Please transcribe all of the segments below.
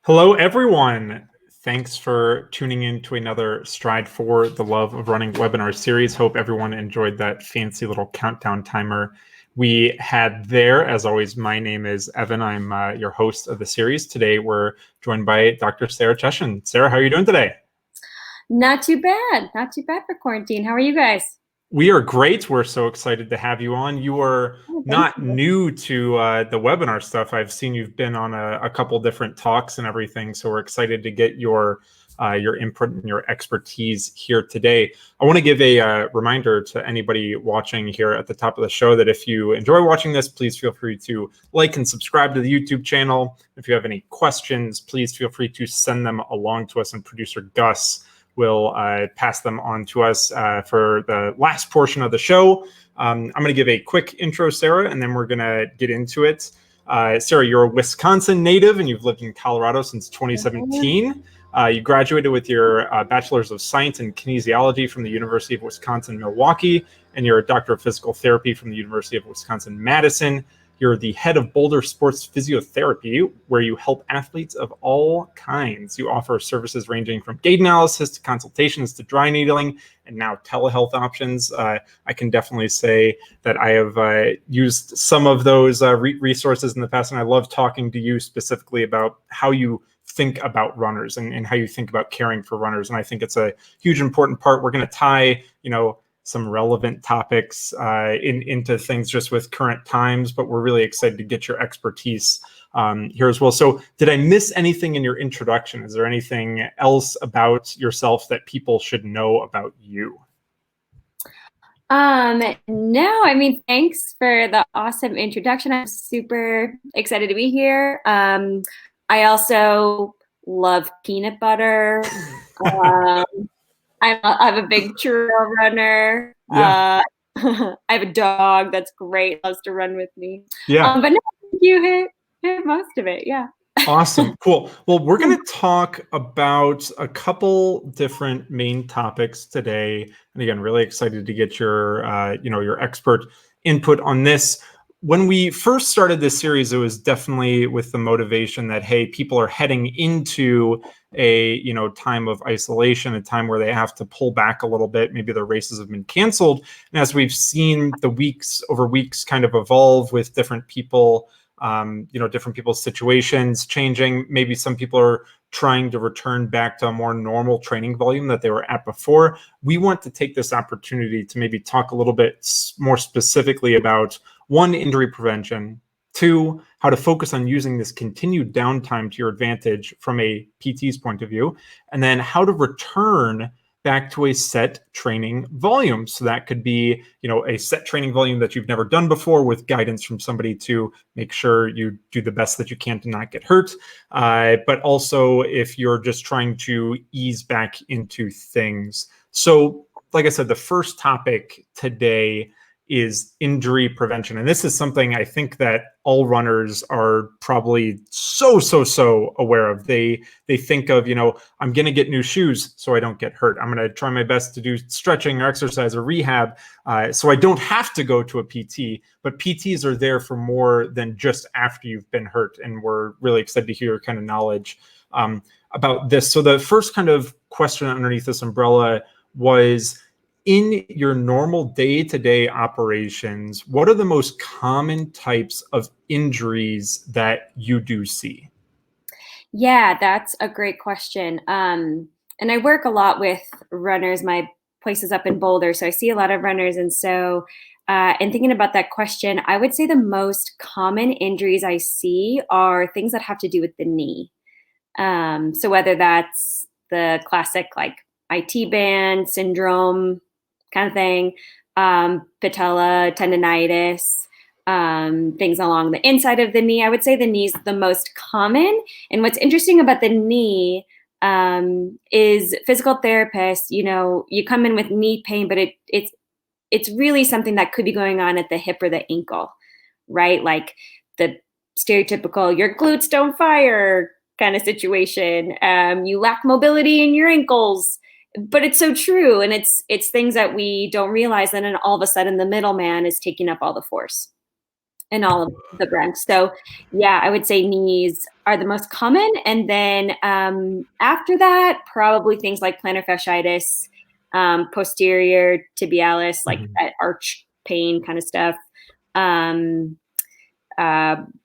Hello, everyone. Thanks for tuning in to another Stride for the Love of Running webinar series. Hope everyone enjoyed that fancy little countdown timer we had there. As always, my name is Evan. I'm your host of the series. Today, we're joined by Dr. Sarah Ceschin. Sarah, how are you doing today? Not too bad. Not too bad for quarantine. How are you guys? We are great. We're so excited to have you on. You are Oh, thank not you. new to the webinar stuff. I've seen you've been on a couple different talks and everything. So we're excited to get your input and your expertise here today. I want to give a reminder to anybody watching here at the top of the show that if you enjoy watching this, please feel free to like and subscribe to the YouTube channel. If you have any questions, please feel free to send them along to us, and producer Gus will pass them on to us for the last portion of the show. I'm going to give a quick intro, Sarah, and then we're going to get into it. Sarah, you're a Wisconsin native and you've lived in Colorado since 2017. You graduated with your Bachelor's of Science in Kinesiology from the University of Wisconsin-Milwaukee, and you're a Doctor of Physical Therapy from the University of Wisconsin-Madison. You're the head of Boulder Sports Physiotherapy, where you help athletes of all kinds. You offer services ranging from gait analysis to consultations to dry needling and now telehealth options. I can definitely say that I have used some of those resources in the past, and I love talking to you specifically about how you think about runners and how you think about caring for runners. And I think it's a huge important part. We're going to tie, some relevant topics into things just with current times, but we're really excited to get your expertise here as well. So did I miss anything in your introduction? Is there anything else about yourself that people should know about you? No, I mean, thanks for the awesome introduction. I'm super excited to be here. I also love peanut butter. Um, I'm a big trail runner. Yeah. I have a dog that's great, loves to run with me. Yeah. But no, you hit most of it. Yeah. Awesome. Cool. Well, we're going to talk about a couple different main topics today. And again, really excited to get your expert input on this. When we first started this series, it was definitely with the motivation that, hey, people are heading into a, time of isolation, a time where they have to pull back a little bit. Maybe their races have been canceled. And as we've seen the weeks over weeks kind of evolve with different people, different people's situations changing. Maybe some people are trying to return back to a more normal training volume that they were at before. We want to take this opportunity to maybe talk a little bit more specifically about, one, injury prevention, two, how to focus on using this continued downtime to your advantage from a PT's point of view, and then how to return back to a set training volume. So that could be, a set training volume that you've never done before with guidance from somebody to make sure you do the best that you can to not get hurt. But also if you're just trying to ease back into things. So like I said, the first topic today is injury prevention. And this is something I think that all runners are probably so aware of. They think of, I'm going to get new shoes so I don't get hurt. I'm going to try my best to do stretching or exercise or rehab so I don't have to go to a PT. But PTs are there for more than just after you've been hurt. And we're really excited to hear your kind of knowledge about this. So the first kind of question underneath this umbrella was, in your normal day-to-day operations, what are the most common types of injuries that you do see? Yeah, that's a great question. And I work a lot with runners. My place is up in Boulder, so I see a lot of runners. And so, in thinking about that question, I would say the most common injuries I see are things that have to do with the knee. So whether that's the classic like IT band syndrome kind of thing, patella tendonitis, things along the inside of the knee. I would say the knee is the most common. And what's interesting about the knee is physical therapists, you come in with knee pain, but it's really something that could be going on at the hip or the ankle, right? Like the stereotypical your glutes don't fire kind of situation. You lack mobility in your ankles. But it's so true. And it's things that we don't realize. And then all of a sudden the middleman is taking up all the force. and all of the branch. So yeah, I would say knees are the most common. And then after that, probably things like plantar fasciitis, posterior tibialis, like that arch pain kind of stuff. Um,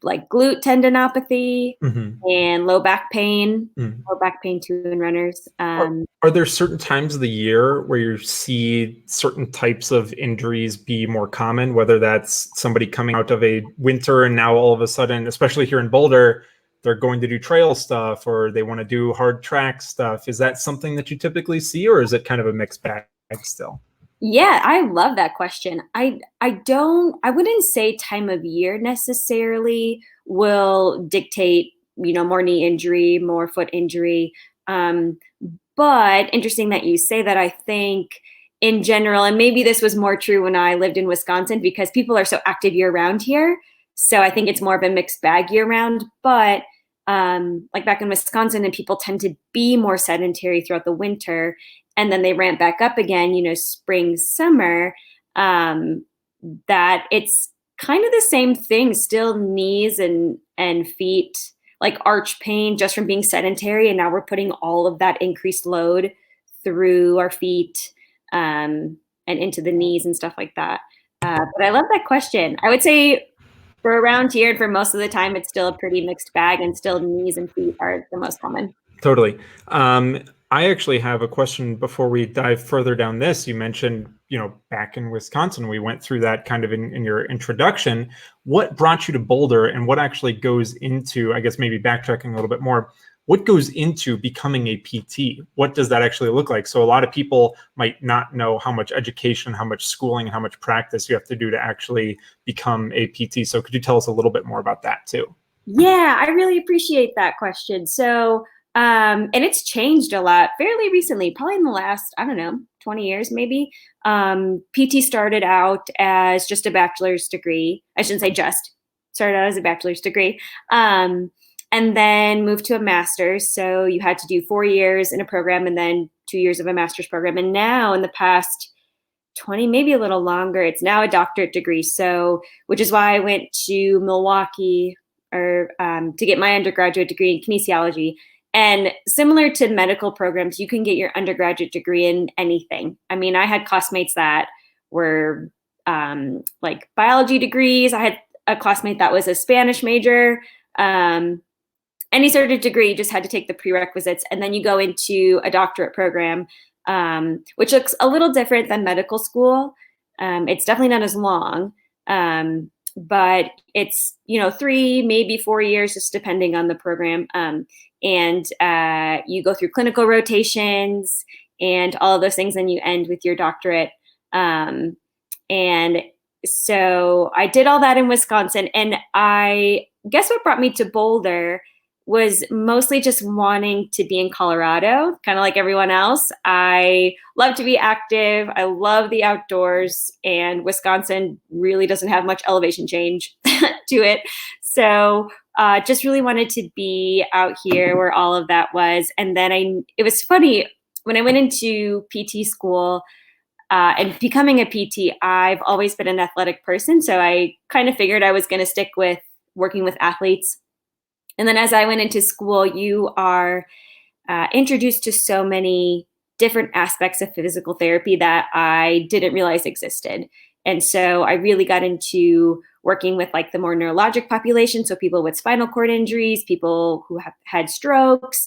like glute tendinopathy and low back pain, low back pain too in runners. Are there certain times of the year where you see certain types of injuries be more common, whether that's somebody coming out of a winter and now all of a sudden, especially here in Boulder, they're going to do trail stuff or they want to do hard track stuff? Is that something that you typically see, or is it kind of a mixed bag still? Yeah, I love that question. I wouldn't say time of year necessarily will dictate, more knee injury, more foot injury. But interesting that you say that. I think in general, and maybe this was more true when I lived in Wisconsin because people are so active year round here. So I think it's more of a mixed bag year round. But like back in Wisconsin, and people tend to be more sedentary throughout the winter, and then they ramp back up again, spring, summer, that it's kind of the same thing, still knees and feet, like arch pain just from being sedentary. And now we're putting all of that increased load through our feet and into the knees and stuff like that. But I love that question. I would say for around here and for most of the time, it's still a pretty mixed bag, and still knees and feet are the most common. Totally. I actually have a question before we dive further down this. You mentioned, back in Wisconsin, we went through that kind of in your introduction. What brought you to Boulder, and what actually goes into, I guess maybe backtracking a little bit more, what goes into becoming a PT? What does that actually look like? So a lot of people might not know how much education, how much schooling, and how much practice you have to do to actually become a PT. So could you tell us a little bit more about that too? Yeah, I really appreciate that question. So, and it's changed a lot fairly recently, probably in the last, 20 years maybe. PT started out as just a bachelor's degree. I shouldn't say just, started out as a bachelor's degree. And then moved to a master's. So you had to do 4 years in a program and then 2 years of a master's program. And now in the past 20, maybe a little longer, it's now a doctorate degree. So, which is why I went to Milwaukee to get my undergraduate degree in kinesiology. And similar to medical programs, you can get your undergraduate degree in anything. I mean, I had classmates that were like biology degrees. I had a classmate that was a Spanish major. Any sort of degree, you just had to take the prerequisites. And then you go into a doctorate program, which looks a little different than medical school. It's definitely not as long. But it's 3, maybe 4 years, just depending on the program. And you go through clinical rotations and all of those things, and you end with your doctorate. And so I did all that in Wisconsin, and I guess what brought me to Boulder was mostly just wanting to be in Colorado, kind of like everyone else. I love to be active. I love the outdoors, and Wisconsin really doesn't have much elevation change to it. So just really wanted to be out here where all of that was. And then it was funny, when I went into PT school and becoming a PT, I've always been an athletic person. So I kind of figured I was going to stick with working with athletes. And then as I went into school, you are introduced to so many different aspects of physical therapy that I didn't realize existed. And so I really got into working with like the more neurologic population. So people with spinal cord injuries, people who have had strokes,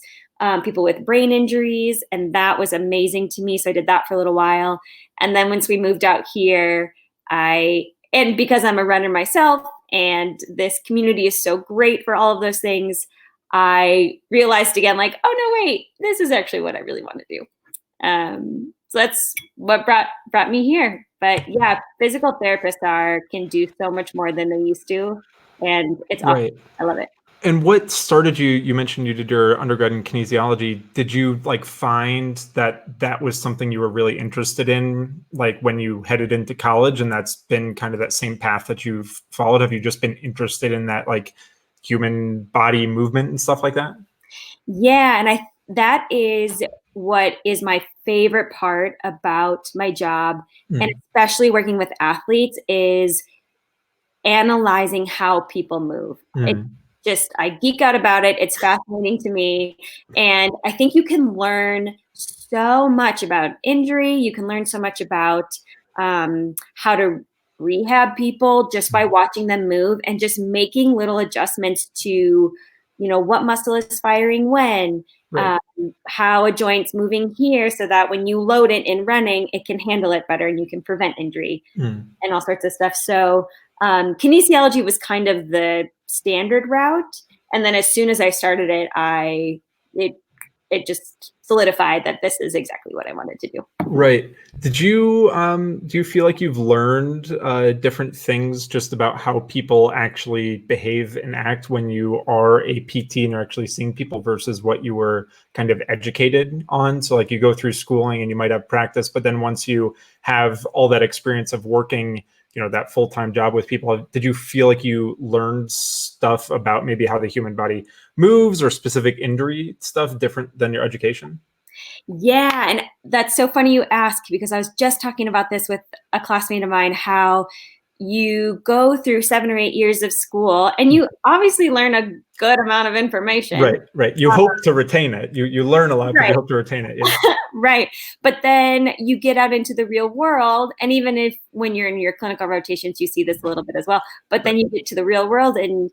people with brain injuries. And that was amazing to me. So I did that for a little while. And then once we moved out here, and because I'm a runner myself, and this community is so great for all of those things, I realized again, like, oh no, wait, this is actually what I really want to do. So that's what brought me here. But yeah, physical therapists can do so much more than they used to, and it's awesome. Right. I love it. And what started you? You mentioned you did your undergrad in kinesiology. Did you find that was something you were really interested in, when you headed into college, and that's been kind of that same path that you've followed? Have you just been interested in that human body movement and stuff like that? Yeah, and that is what is my favorite part about my job, and especially working with athletes, is analyzing how people move. I geek out about it. It's fascinating to me. And I think you can learn so much about injury. You can learn so much about how to rehab people just by watching them move and just making little adjustments to, what muscle is firing when, Right. how a joint's moving here so that when you load it in running, it can handle it better and you can prevent injury and all sorts of stuff. So kinesiology was kind of the standard route. And then as soon as I started it just solidified that this is exactly what I wanted to do. Right. Did you do you feel like you've learned different things just about how people actually behave and act when you are a PT and are actually seeing people versus what you were kind of educated on? So like you go through schooling and you might have practice, but then once you have all that experience of working, that full-time job with people, did you feel like you learned stuff about maybe how the human body moves or specific injury stuff different than your education? Yeah, and that's so funny you ask, because I was just talking about this with a classmate of mine, how you go through 7 or 8 years of school and you obviously learn a good amount of information. Right. You hope to retain it. You learn a lot, but Right. you hope to retain it. Yeah. Right. But then you get out into the real world. And even if when you're in your clinical rotations, you see this a little bit as well, but then you get to the real world and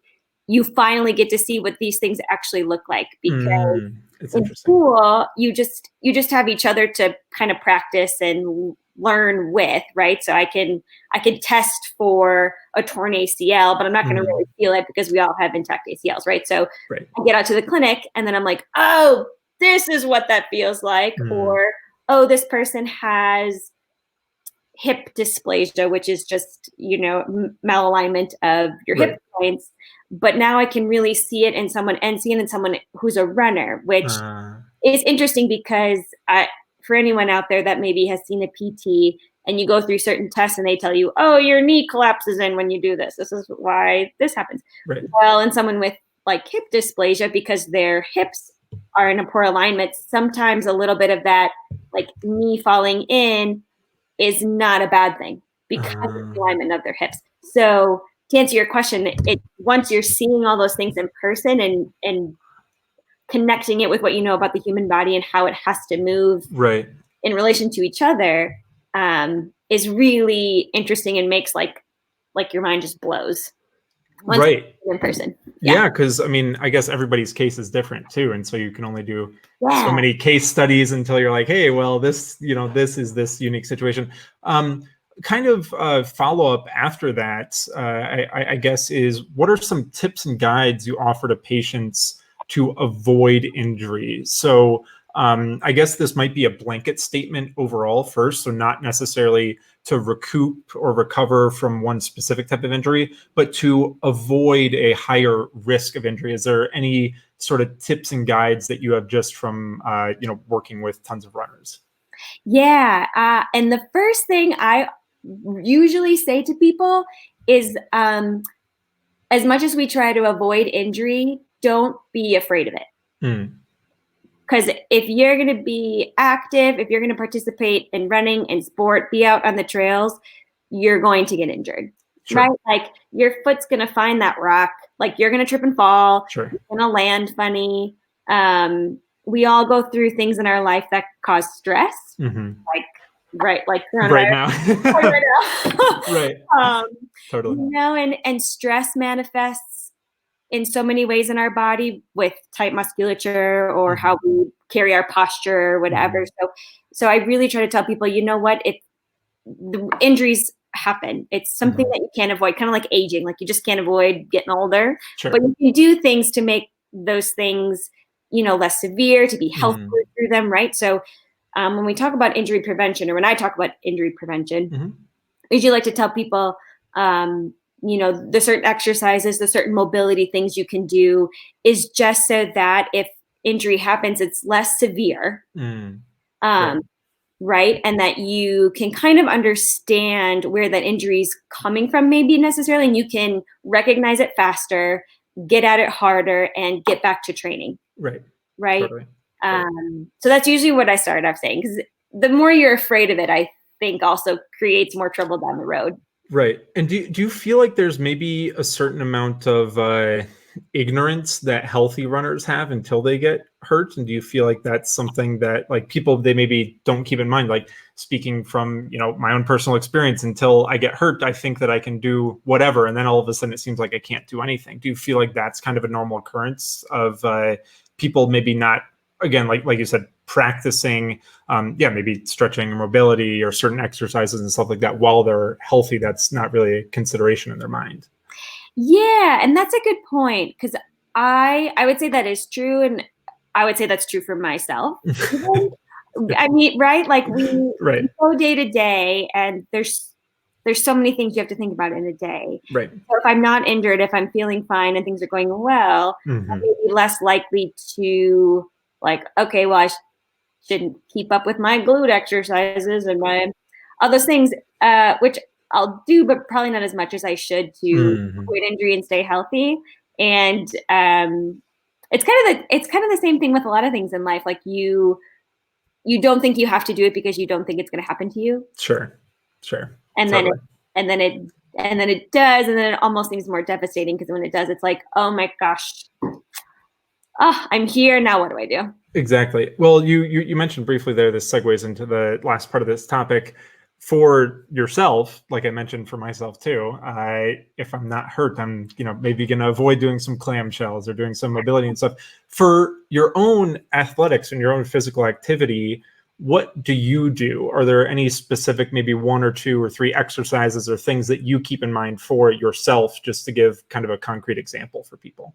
you finally get to see what these things actually look like, because It's in interesting. school, you just have each other to kind of practice and learn with, right? So I can test for a torn ACL, but I'm not going to really feel it because we all have intact ACLs, right? So Right. I get out to the clinic and then I'm like, oh, this is what that feels like. Or, oh, this person has hip dysplasia, which is just, malalignment of your hip joints. But now I can really see it in someone who's a runner, which is interesting because for anyone out there that maybe has seen a PT and you go through certain tests and they tell you, oh, your knee collapses in when you do this. This is why this happens. Right. Well, in someone with like hip dysplasia, because their hips are in a poor alignment, sometimes a little bit of that like knee falling in is not a bad thing because of the alignment of their hips. So to answer your question, once you're seeing all those things in person and connecting it with what you know about the human body and how it has to move in relation to each other, is really interesting and makes like your mind just blows. Once in person. Yeah, because I guess everybody's case is different too, and so you can only do so many case studies until you're like, hey, well, this is this unique situation. Kind of follow up after that, I guess, is what are some tips and guides you offer to patients to avoid injury? So I guess this might be a blanket statement overall first, so not necessarily to recoup or recover from one specific type of injury, but to avoid a higher risk of injury. Is there any sort of tips and guides that you have just from working with tons of runners? Yeah, and the first thing I usually say to people is, as much as we try to avoid injury, don't be afraid of it. Because if you're going to be active, if you're going to participate in running and sport, be out on the trails, you're going to get injured, right? Like your foot's going to find that rock, like you're going to trip and fall, you're going to land funny. We all go through things in our life that cause stress, like right now. Totally. And stress manifests in so many ways in our body with tight musculature or how we carry our posture or whatever. So I really try to tell people, you know what, the injuries happen. It's something that you can't avoid, kind of like aging. Like you just can't avoid getting older, but you can do things to make those things, less severe, to be healthier through them, right? So when we talk about injury prevention, or when I talk about injury prevention, I usually like to tell people, the certain exercises, the certain mobility things you can do is just so that if injury happens, it's less severe. Right. And that you can kind of understand where that injury is coming from, maybe necessarily, and you can recognize it faster, get at it harder, and get back to training. Right. Totally. So that's usually what I started off saying, because the more you're afraid of it, I think also creates more trouble down the road. Right. And do you feel like there's maybe a certain amount of ignorance that healthy runners have until they get hurt? And do you feel like that's something that like people, they maybe don't keep in mind? Like speaking from, my own personal experience, until I get hurt, I think that I can do whatever. And then all of a sudden it seems like I can't do anything. Do you feel like that's kind of a normal occurrence of people maybe not, again, like you said, practicing, maybe stretching or mobility or certain exercises and stuff like that while they're healthy? That's not really a consideration in their mind. Yeah, and that's a good point, because I would say that is true, and I would say that's true for myself. I mean, right? Like we Right. go day to day, and there's so many things you have to think about in a day. Right. So if I'm not injured, if I'm feeling fine and things are going well, Mm-hmm. I may be less likely to like, okay, well, I shouldn't keep up with my glute exercises and my all those things, which I'll do, but probably not as much as I should to avoid injury and stay healthy. And it's kind of the same thing with a lot of things in life. Like you don't think you have to do it because you don't think it's going to happen to you. Sure. And Totally. then it does, and then it almost seems more devastating, because when it does, it's like, oh my gosh, I'm here now. What do I do? Exactly. Well, you mentioned briefly there, this segues into the last part of this topic. For yourself, like I mentioned for myself too, if I'm not hurt, I'm maybe going to avoid doing some clamshells or doing some mobility and stuff. For your own athletics and your own physical activity, what do you do? Are there any specific, maybe 1 or 2 or 3 exercises or things that you keep in mind for yourself, just to give kind of a concrete example for people?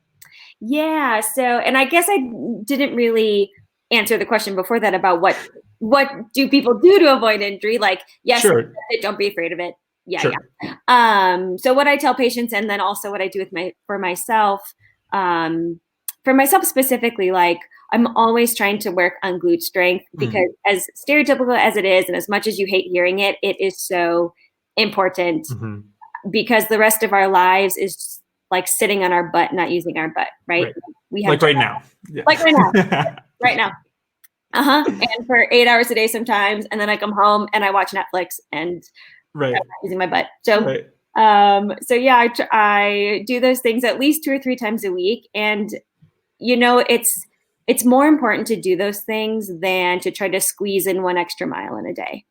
Yeah. So, and I guess I didn't really answer the question before that about what do people do to avoid injury? Like, yes, Sure. don't be afraid of it. Yeah, Sure. yeah. So what I tell patients, and then also what I do with for myself specifically, like I'm always trying to work on glute strength, because as stereotypical as it is, and as much as you hate hearing it, it is so important, because the rest of our lives is just like sitting on our butt, not using our butt, right? We have like right now. Yeah. Like right now. Right now. And for 8 hours a day sometimes, and then I come home and I watch Netflix and I'm not using my butt. So so yeah, I do those things at least 2 or 3 times a week, and it's more important to do those things than to try to squeeze in 1 extra mile in a day.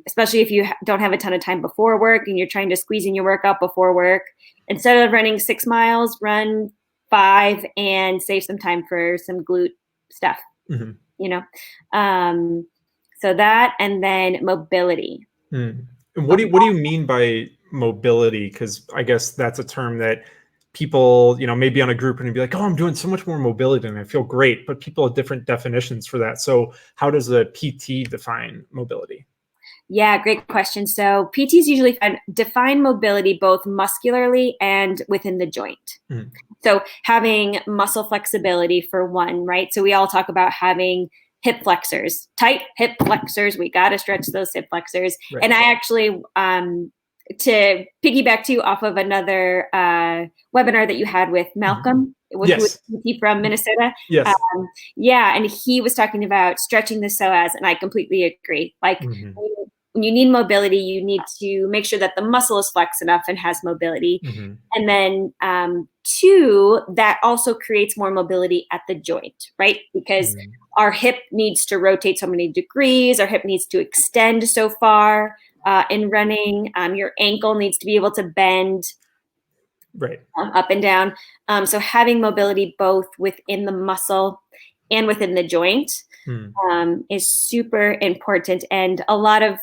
Especially if you don't have a ton of time before work and you're trying to squeeze in your workout before work. Instead of running 6 miles, run 5 and save some time for some glute stuff. So that, and then mobility. And what do you mean by mobility? Because I guess that's a term that people, maybe on a group and be like, oh, I'm doing so much more mobility and I feel great, but people have different definitions for that. So how does a PT define mobility? Yeah, great question. So PTs usually define mobility both muscularly and within the joint. So having muscle flexibility for one, right? So we all talk about having hip flexors, tight hip flexors. We got to stretch those hip flexors. Right. And I actually, to piggyback too off of another webinar that you had with Malcolm, yes. who was from Minnesota. Yes. And he was talking about stretching the psoas, and I completely agree. Like when you need mobility, you need to make sure that the muscle is flexed enough and has mobility. And then 2, that also creates more mobility at the joint, right? Because our hip needs to rotate so many degrees, our hip needs to extend so far in running. Your ankle needs to be able to bend up and down. So having mobility both within the muscle and within the joint is super important. And a lot of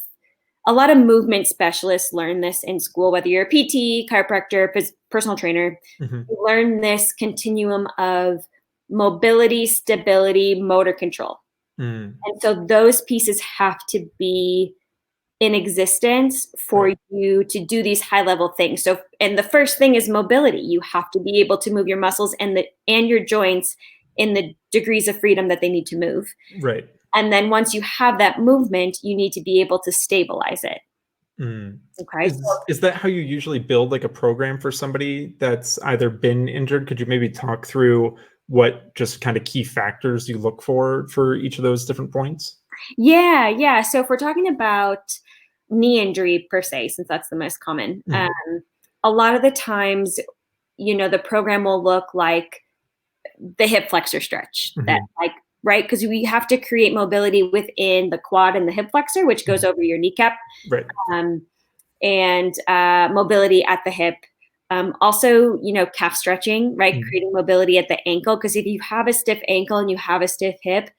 movement specialists learn this in school, whether you're a PT, chiropractor, personal trainer. You learn this continuum of mobility, stability, motor control. And so those pieces have to be in existence for you to do these high level things. So, and the first thing is mobility. You have to be able to move your muscles and your joints in the degrees of freedom that they need to move. Right. And then once you have that movement, you need to be able to stabilize it. Okay. Is that how you usually build like a program for somebody that's either been injured? Could you maybe talk through what just kind of key factors you look for each of those different points? Yeah. So if we're talking about knee injury per se, since that's the most common, a lot of the times, the program will look like the hip flexor stretch, that right? Because we have to create mobility within the quad and the hip flexor, which goes over your kneecap, Right. And mobility at the hip. Also, calf stretching, right? Creating mobility at the ankle. Because if you have a stiff ankle and you have a stiff hip,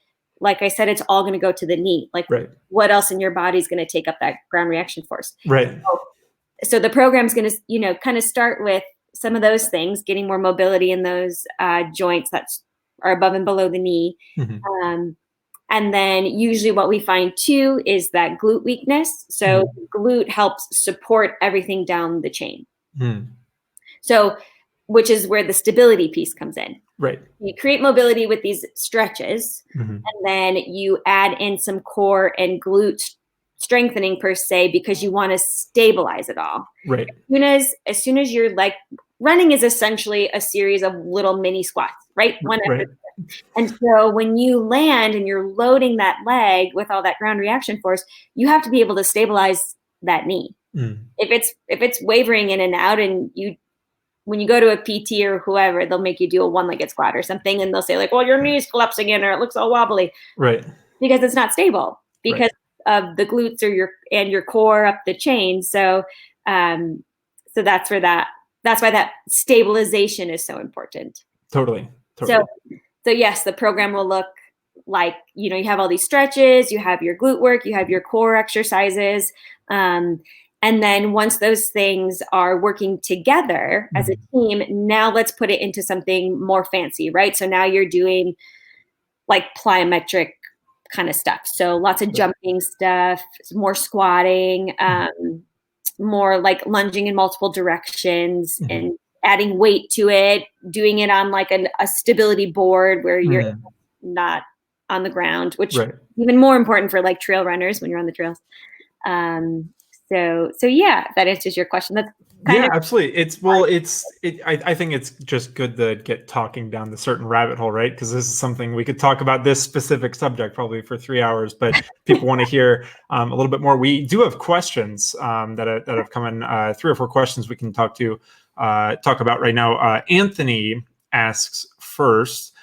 like I said, it's all going to go to the knee. Like, what else in your body is going to take up that ground reaction force? Right. So the program's going to, kind of start with some of those things, getting more mobility in those joints that are above and below the knee. And then usually what we find too is that glute weakness. So glute helps support everything down the chain. So, which is where the stability piece comes in. Right. You create mobility with these stretches, and then you add in some core and glute strengthening per se, because you want to stabilize it all. Right. As soon as you're like, running is essentially a series of little mini squats, right? One after. And so when you land and you're loading that leg with all that ground reaction force, you have to be able to stabilize that knee. If it's wavering in and out, and when you go to a PT or whoever, they'll make you do a one-legged squat or something, and they'll say like, well, your knee's collapsing in, or it looks all wobbly. Right. Because it's not stable, because of the glutes or your core up the chain. So that's why that stabilization is so important. Totally. So yes, the program will look like, you have all these stretches, you have your glute work, you have your core exercises. And then once those things are working together as a team, now let's put it into something more fancy, right? So now you're doing like plyometric kind of stuff. So lots of jumping stuff, more squatting, more like lunging in multiple directions, and adding weight to it, doing it on like a stability board where you're not on the ground, which is even more important for like trail runners when you're on the trails. So yeah, that answers your question. That's absolutely. I think it's just good to get talking down the certain rabbit hole, right? Because this is something we could talk about, this specific subject probably for 3 hours, but people want to hear a little bit more. We do have questions that have come in, 3 or 4 questions we can talk about right now. Anthony asks first,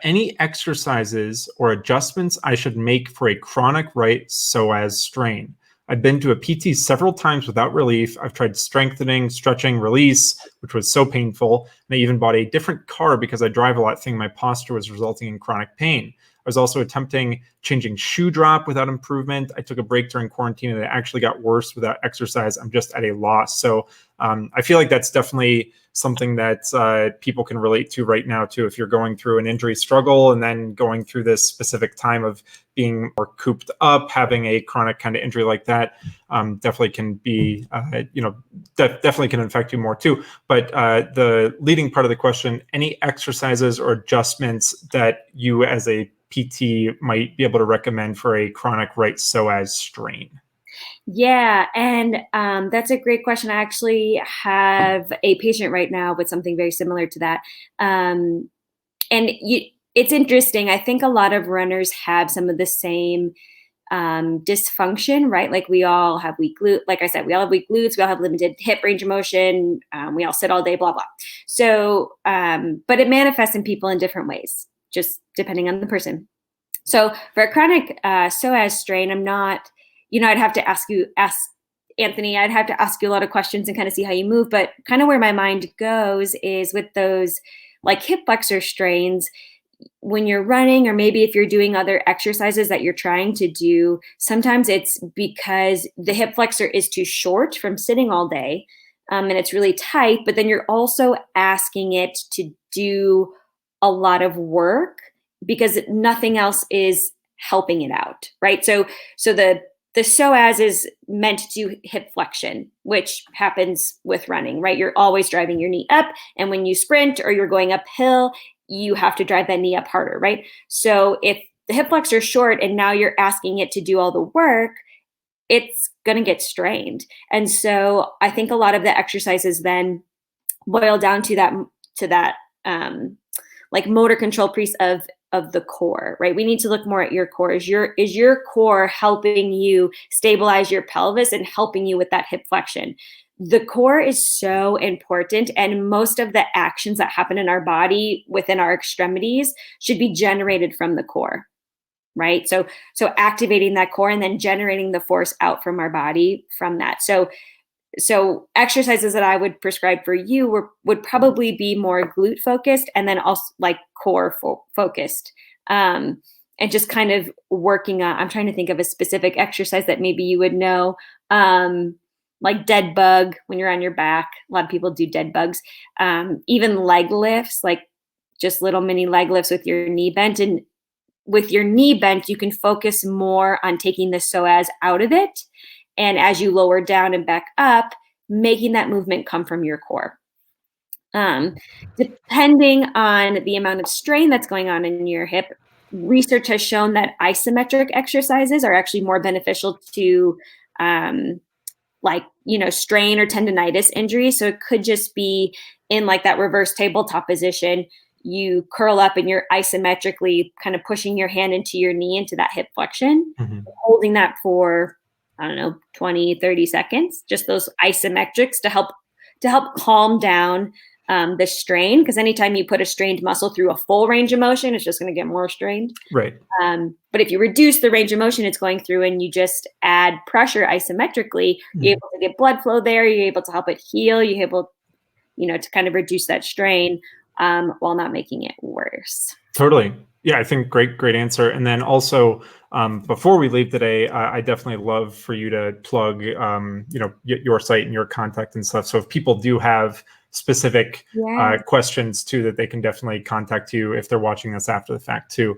any exercises or adjustments I should make for a chronic right psoas strain? I've been to a PT several times without relief. I've tried strengthening, stretching, release, which was so painful. And I even bought a different car because I drive a lot, thinking my posture was resulting in chronic pain. I was also attempting changing shoe drop without improvement. I took a break during quarantine and it actually got worse without exercise. I'm just at a loss. So I feel like that's definitely something that people can relate to right now too. If you're going through an injury struggle and then going through this specific time of being more cooped up, having a chronic kind of injury like that, definitely can be, definitely can affect you more too. But the leading part of the question, any exercises or adjustments that you as a PT might be able to recommend for a chronic right psoas strain? Yeah, and that's a great question. I actually have a patient right now with something very similar to that. It's interesting. I think a lot of runners have some of the same dysfunction, right? Like we all have weak glute. Like I said, we all have weak glutes. We all have limited hip range of motion. We all sit all day, blah, blah. So, but it manifests in people in different ways, just depending on the person. So for a chronic psoas strain, I'm not, I'd have to ask Anthony, I'd have to ask you a lot of questions and kind of see how you move. But kind of where my mind goes is with those like hip flexor strains, when you're running, or maybe if you're doing other exercises that you're trying to do, sometimes it's because the hip flexor is too short from sitting all day, and it's really tight, but then you're also asking it to do a lot of work because nothing else is helping it out, right? So the psoas is meant to do hip flexion, which happens with running, right? You're always driving your knee up, and when you sprint or you're going uphill, you have to drive that knee up harder, right? So if the hip flexor is short and now you're asking it to do all the work, it's going to get strained. And so I think a lot of the exercises then boil down to that like motor control piece of of the core, right? We need to look more at your core. Is your core helping you stabilize your pelvis and helping you with that hip flexion? The core is so important, and most of the actions that happen in our body within our extremities should be generated from the core, right? So activating that core and then generating the force out from our body from that. So exercises that I would prescribe for you would probably be more glute focused and then also like core focused. And just kind of working on, I'm trying to think of a specific exercise that maybe you would know. Like dead bug when you're on your back. A lot of people do dead bugs. Even leg lifts, like just little mini leg lifts with your knee bent. And with your knee bent, you can focus more on taking the psoas out of it. And as you lower down and back up, making that movement come from your core. Depending on the amount of strain that's going on in your hip, research has shown that isometric exercises are actually more beneficial to strain or tendonitis injuries. So it could just be in like that reverse tabletop position. You curl up and you're isometrically kind of pushing your hand into your knee, into that hip flexion, holding that for, 20, 30 seconds, just those isometrics to help calm down the strain. Because anytime you put a strained muscle through a full range of motion, it's just going to get more strained. Right. But if you reduce the range of motion it's going through and you just add pressure isometrically, you're able to get blood flow there. You're able to help it heal. You're able, to kind of reduce that strain while not making it worse. Totally. Yeah, I think great answer. And then also, before we leave today, I definitely love for you to plug, your site and your contact and stuff. So if people do have specific questions too, that they can definitely contact you if they're watching this after the fact too.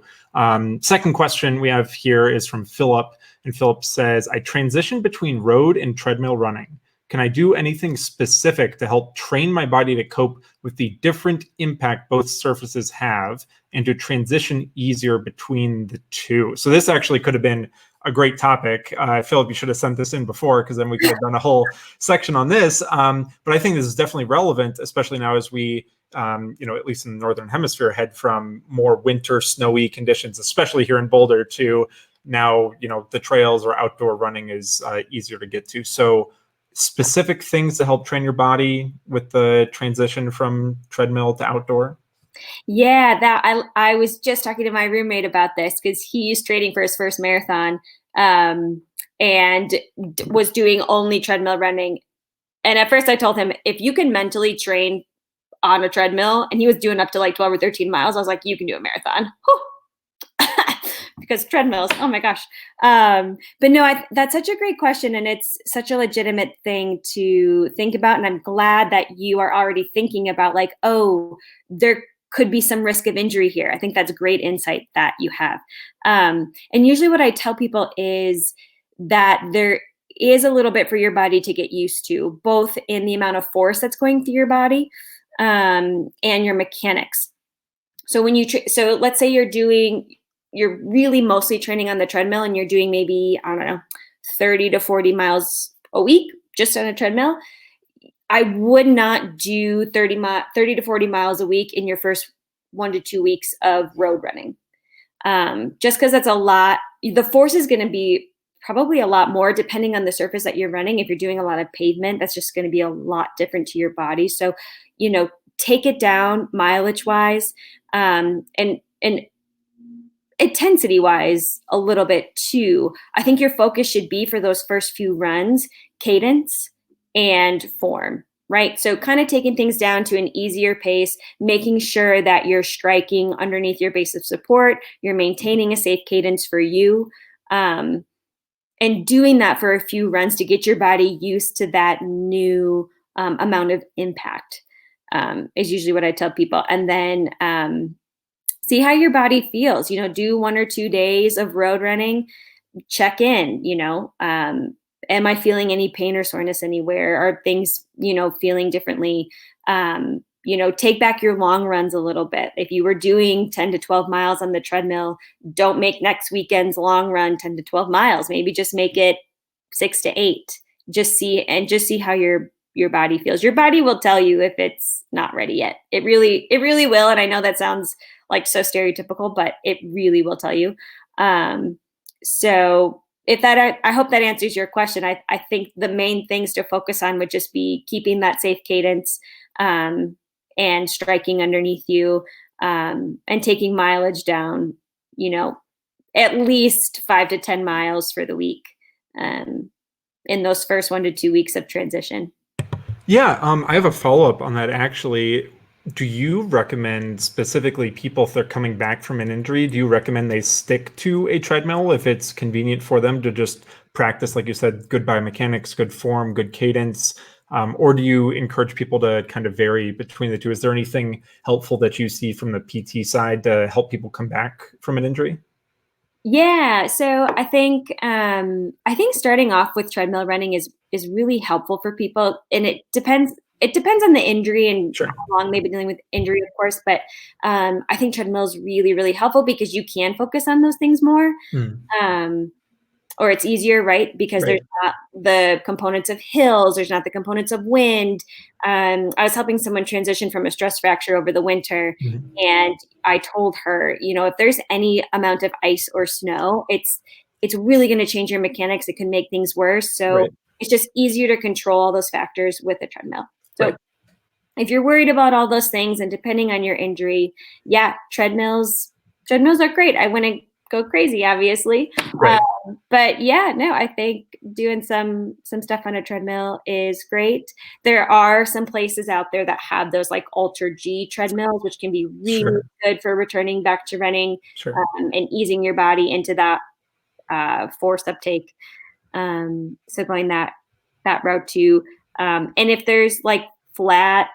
Second question we have here is from Philip, and Philip says, I transition between road and treadmill running. Can I do anything specific to help train my body to cope with the different impact both surfaces have and to transition easier between the two? So this actually could have been a great topic. Philip, you should have sent this in before, because then we could have done a whole section on this. But I think this is definitely relevant, especially now as we, at least in the Northern Hemisphere, head from more winter snowy conditions, especially here in Boulder, to now, the trails or outdoor running is easier to get to. So specific things to help train your body with the transition from treadmill to outdoor? Yeah, that I was just talking to my roommate about this because he's training for his first marathon and was doing only treadmill running. And at first I told him, if you can mentally train on a treadmill, and he was doing up to like 12 or 13 miles, I was like, you can do a marathon. Because treadmills, oh my gosh. But no, that's such a great question. And it's such a legitimate thing to think about. And I'm glad that you are already thinking about like, oh, there could be some risk of injury here. I think that's great insight that you have. And usually what I tell people is that there is a little bit for your body to get used to, both in the amount of force that's going through your body and your mechanics. So when so let's say you're really mostly training on the treadmill and you're doing maybe, 30 to 40 miles a week just on a treadmill. I would not do 30 to 40 miles a week in your first 1 to 2 weeks of road running. Just because that's a lot. The force is going to be probably a lot more depending on the surface that you're running. If you're doing a lot of pavement, that's just going to be a lot different to your body. So, take it down mileage wise and intensity wise a little bit too. I think your focus should be for those first few runs, cadence and form, right? So kind of taking things down to an easier pace, making sure that you're striking underneath your base of support, you're maintaining a safe cadence for you, and doing that for a few runs to get your body used to that new amount of impact is usually what I tell people. And then see how your body feels, do 1 or 2 days of road running, check in, am I feeling any pain or soreness anywhere? Are things, feeling differently? Take back your long runs a little bit. If you were doing 10 to 12 miles on the treadmill, don't make next weekend's long run 10 to 12 miles. Maybe just make it 6 to 8. Just see how your your body feels. Your body will tell you if it's not ready yet. It really will. And I know that sounds like so stereotypical, but it really will tell you. So if that, I hope that answers your question. I think the main things to focus on would just be keeping that safe cadence, and striking underneath you, and taking mileage down, at least 5 to 10 miles for the week, in those first 1 to 2 weeks of transition. Yeah, I have a follow-up on that actually. Do you recommend specifically people, if they're coming back from an injury, do you recommend they stick to a treadmill if it's convenient for them to just practice, like you said, good biomechanics, good form, good cadence? Or do you encourage people to kind of vary between the two? Is there anything helpful that you see from the PT side to help people come back from an injury? Yeah, so I think starting off with treadmill running is really helpful for people, and it depends. It depends on the injury and Sure. how long they've been dealing with injury, of course. But I think treadmill is really, really helpful because you can focus on those things more. Um, or it's easier, right? Because Right. there's not the components of hills, there's not the components of wind. I was helping someone transition from a stress fracture over the winter, Mhm. and I told her, if there's any amount of ice or snow, it's really going to change your mechanics. It can make things worse. So Right. it's just easier to control all those factors with a treadmill. So Right. if you're worried about all those things, and depending on your injury, yeah, treadmills are great. I wouldn't go crazy, obviously. Right. But yeah, no, I think doing some stuff on a treadmill is great. There are some places out there that have those like Ultra G treadmills, which can be really Sure. good for returning back to running, Sure. and easing your body into that force uptake. So going that route too. And if there's like flat,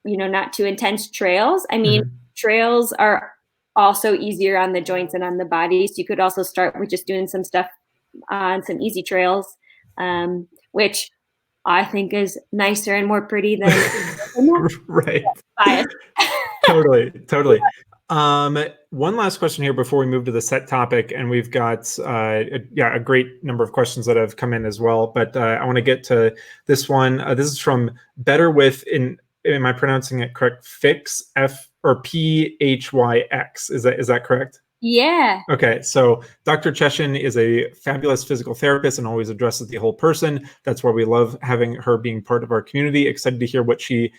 not too intense trails, I mean, Mhm. trails are also easier on the joints and on the body. So you could also start with just doing some stuff on some easy trails, which I think is nicer and more pretty than Right. bias. Totally. One last question here before we move to the set topic, and we've got a great number of questions that have come in as well. But I want to get to this one. This is from Better With, am I pronouncing it correct? Fix, F or PHYX. Is that correct? Yeah. Okay, so Dr. Ceschin is a fabulous physical therapist and always addresses the whole person. That's why we love having her being part of our community. Excited to hear what she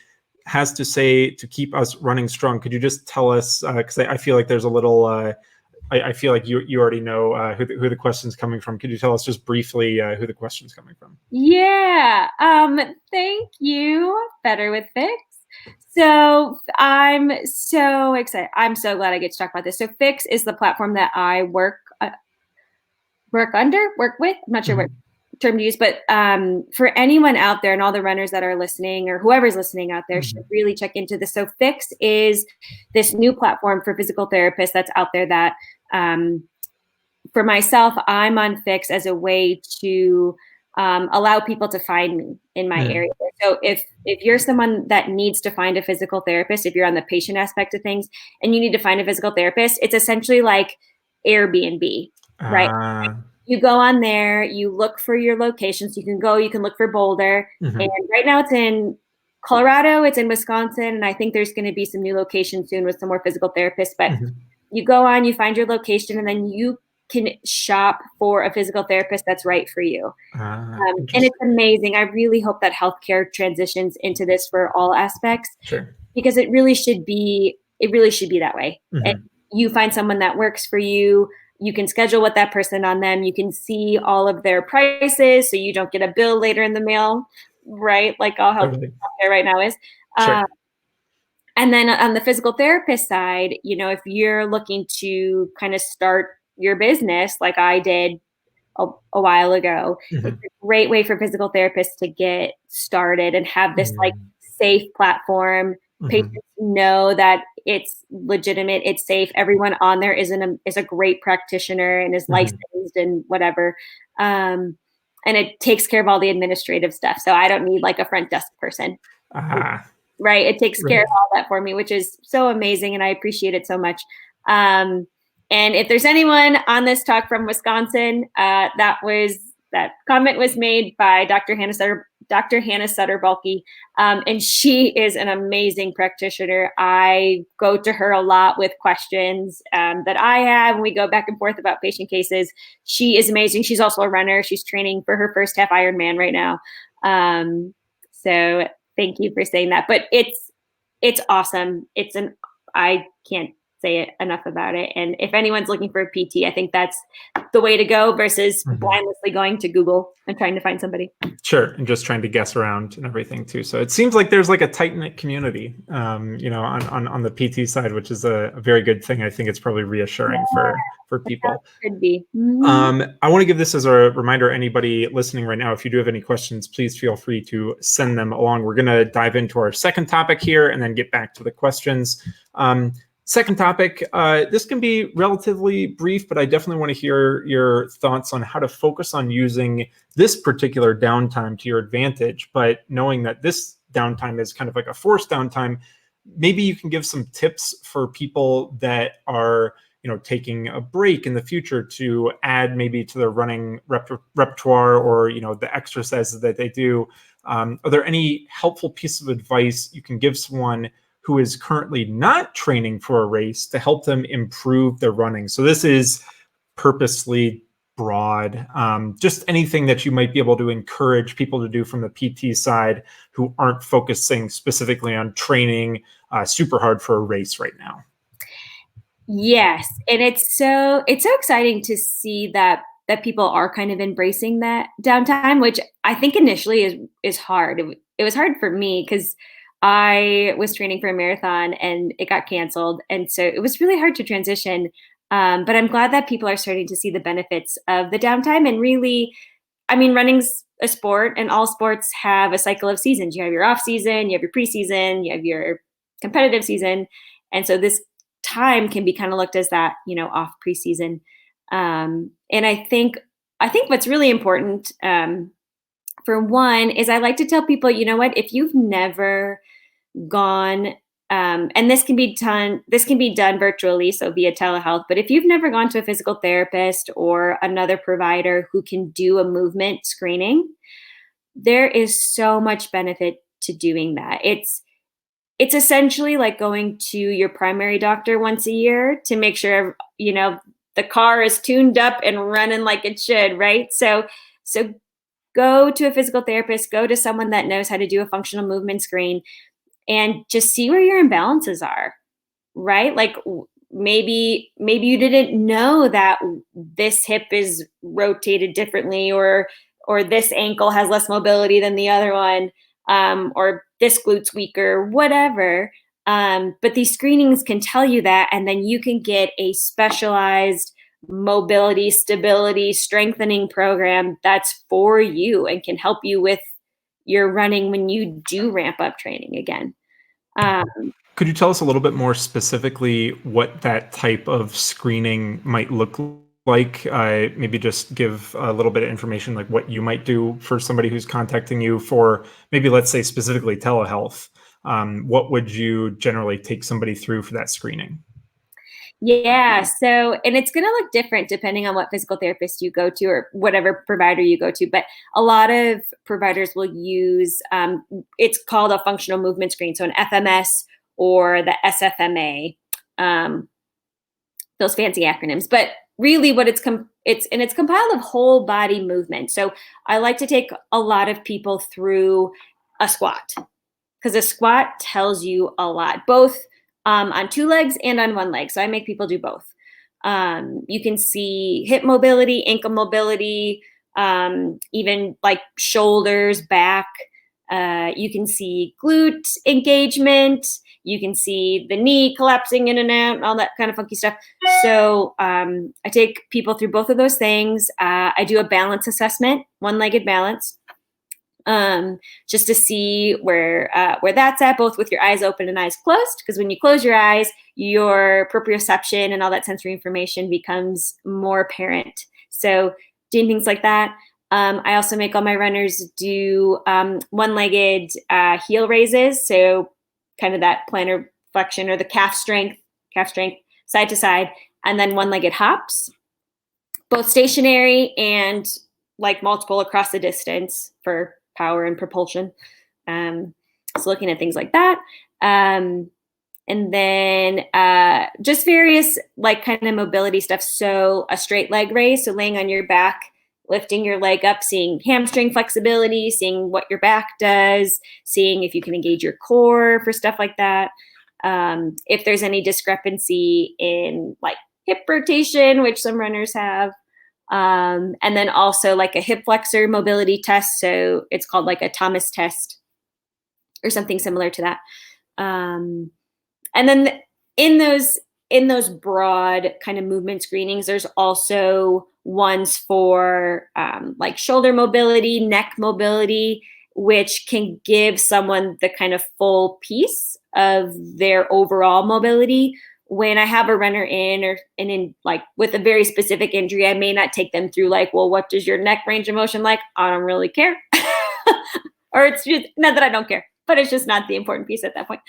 has to say to keep us running strong. Could you just tell us, because I feel like there's a little, I feel like you already know who the question's coming from. Could you tell us just briefly who the question's coming from? Yeah. Thank you, Better With Fix. So I'm so excited. I'm so glad I get to talk about this. So Fix is the platform that I work with. I'm not sure what term to use, but for anyone out there and all the runners that are listening or whoever's listening out there should really check into this. So Fix is this new platform for physical therapists that's out there that, for myself, I'm on Fix as a way to allow people to find me in my area. So if you're someone that needs to find a physical therapist, if you're on the patient aspect of things and you need to find a physical therapist, it's essentially like Airbnb, right? You go on there, you look for your locations. You can look for Boulder. And right now it's in Colorado, it's in Wisconsin, and I think there's going to be some new locations soon with some more physical therapists. But you go on, you find your location, and then you can shop for a physical therapist that's right for you. And it's amazing. I really hope that healthcare transitions into this for all aspects, because it really should be that way. And you find someone that works for you. You can schedule with that person on them. You can see all of their prices so you don't get a bill later in the mail, right? Like all healthcare right now is. And then on the physical therapist side, if you're looking to kind of start your business like I did a while ago, it's a great way for physical therapists to get started and have this like safe platform. Patients know that it's legitimate, it's safe. Everyone on there is a great practitioner and is licensed and whatever. And it takes care of all the administrative stuff. So I don't need like a front desk person. Right. It takes care of all that for me, which is so amazing. And I appreciate it so much. And if there's anyone on this talk from Wisconsin, that comment was made by Dr. Hannah Dr. Hannah Sutter-Bulkey, and she is an amazing practitioner. I go to her a lot with questions that I have, and we go back and forth about patient cases. She is amazing. She's also a runner. She's training for her first half Ironman right now. So thank you for saying that. But it's awesome. I can't say it enough about it. And if anyone's looking for a PT, I think that's the way to go versus blindlessly going to Google and trying to find somebody. Sure. And just trying to guess around and everything too. So it seems like there's like a tight knit community, on the PT side, which is a very good thing. I think it's probably reassuring for people. Could be. I want to give this as a reminder, anybody listening right now, if you do have any questions, please feel free to send them along. We're going to dive into our second topic here and then get back to the questions. Second topic, this can be relatively brief, but I definitely want to hear your thoughts on how to focus on using this particular downtime to your advantage. But knowing that this downtime is kind of like a forced downtime, maybe you can give some tips for people that are, taking a break in the future to add maybe to their running repertoire or, the exercises that they do. Are there any helpful pieces of advice you can give someone who is currently not training for a race to help them improve their running? So this is purposely broad, just anything that you might be able to encourage people to do from the PT side who aren't focusing specifically on training super hard for a race right now. Yes. And it's so exciting to see that people are kind of embracing that downtime, which I think initially is hard. It was hard for me because I was training for a marathon and it got canceled. And so it was really hard to transition. But I'm glad that people are starting to see the benefits of the downtime. And really, I mean, running's a sport and all sports have a cycle of seasons. You have your off season, you have your preseason, you have your competitive season. And so this time can be kind of looked as that, off preseason. And I think what's really important, for one, is I like to tell people, if you've never gone, and this can be done virtually, so via telehealth, but if you've never gone to a physical therapist or another provider who can do a movement screening, there is so much benefit to doing that. It's essentially like going to your primary doctor once a year to make sure, the car is tuned up and running like it should, right? So go to a physical therapist, go to someone that knows how to do a functional movement screen and just see where your imbalances are, right? Like maybe you didn't know that this hip is rotated differently or this ankle has less mobility than the other one, or this glute's weaker, whatever. But these screenings can tell you that, and then you can get a specialized mobility, stability, strengthening program that's for you and can help you with your running when you do ramp up training again. Could you tell us a little bit more specifically what that type of screening might look like? Maybe just give a little bit of information, like what you might do for somebody who's contacting you for maybe, let's say, specifically telehealth. What would you generally take somebody through for that screening? Yeah. So, and it's going to look different depending on what physical therapist you go to or whatever provider you go to. But a lot of providers will use, it's called a functional movement screen. So an FMS or the SFMA, those fancy acronyms. But really what it's compiled of whole body movement. So I like to take a lot of people through a squat because a squat tells you a lot, both on two legs and on one leg. So I make people do both. You can see hip mobility, ankle mobility, even like shoulders, back. You can see glute engagement. You can see the knee collapsing in and out and all that kind of funky stuff. So I take people through both of those things. I do a balance assessment, one-legged balance. Just to see where that's at, both with your eyes open and eyes closed. Because when you close your eyes, your proprioception and all that sensory information becomes more apparent. So doing things like that. I also make all my runners do one-legged heel raises. So kind of that plantar flexion or the calf strength side to side, and then one-legged hops, both stationary and like multiple across the distance for power and propulsion. So looking at things like that. And then just various like kind of mobility stuff. So a straight leg raise, so laying on your back, lifting your leg up, seeing hamstring flexibility, seeing what your back does, seeing if you can engage your core for stuff like that. If there's any discrepancy in like hip rotation, which some runners have. And then also like a hip flexor mobility test. So it's called like a Thomas test or something similar to that. And then in those broad kind of movement screenings, there's also ones for like shoulder mobility, neck mobility, which can give someone the kind of full piece of their overall mobility. When I have a runner in like with a very specific injury, I may not take them through like, well, what does your neck range of motion like? I don't really care. Or it's just not that I don't care, but it's just not the important piece at that point.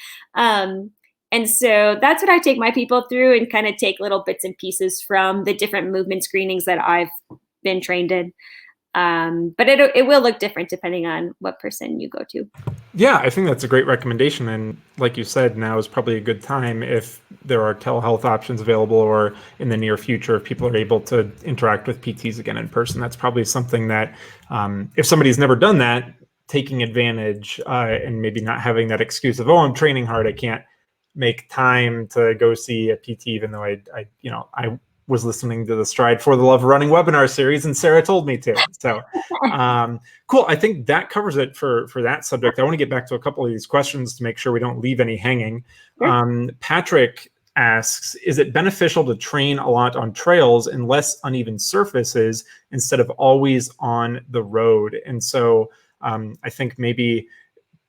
And so that's what I take my people through and kind of take little bits and pieces from the different movement screenings that I've been trained in. But it will look different depending on what person you go to. Yeah, I think that's a great recommendation. And like you said, now is probably a good time if there are telehealth options available, or in the near future, if people are able to interact with PTs again in person. That's probably something that if somebody's never done that, taking advantage and maybe not having that excuse of, oh, I'm training hard, I can't make time to go see a PT, even though I was listening to the Stride for the Love of Running webinar series and Sarah told me to. So cool. I think that covers it for that subject. I want to get back to a couple of these questions to make sure we don't leave any hanging. Sure. Patrick asks, is it beneficial to train a lot on trails and less uneven surfaces instead of always on the road? And so I think maybe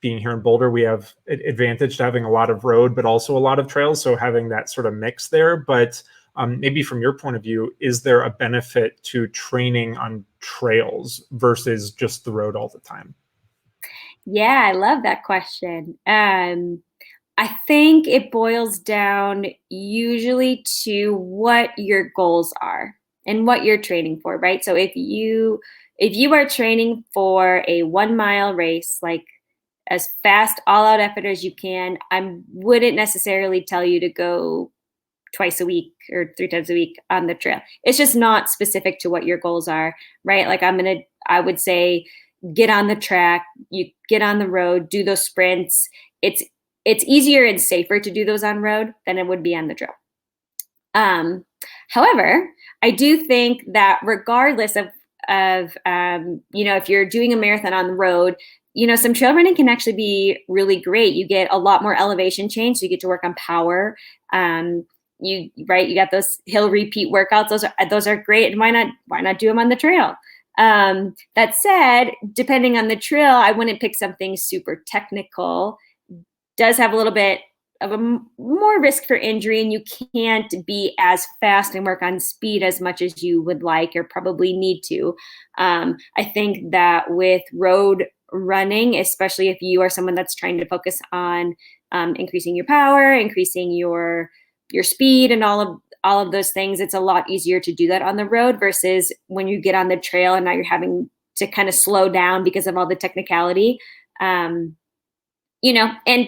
being here in Boulder, we have advantage to having a lot of road, but also a lot of trails. So having that sort of mix there. But maybe from your point of view, is there a benefit to training on trails versus just the road all the time? Yeah, I love that question. I think it boils down usually to what your goals are and what you're training for, right? So if you are training for a 1 mile race, like as fast, all out effort as you can, I wouldn't necessarily tell you to go twice a week or 3 times a week on the trail. It's just not specific to what your goals are, right? Like I would say, get on the track, you get on the road, do those sprints. It's easier and safer to do those on road than it would be on the trail. However, I do think that regardless of if you're doing a marathon on the road, some trail running can actually be really great. You get a lot more elevation change, so you get to work on power. You got those hill repeat workouts. Those are great. And why not do them on the trail? That said, depending on the trail, I wouldn't pick something super technical. Does have a little bit of a more risk for injury, and you can't be as fast and work on speed as much as you would like or probably need to. I think that with road running, especially if you are someone that's trying to focus on increasing your power, increasing your speed, and all of those things, it's a lot easier to do that on the road versus when you get on the trail and now you're having to kind of slow down because of all the technicality. And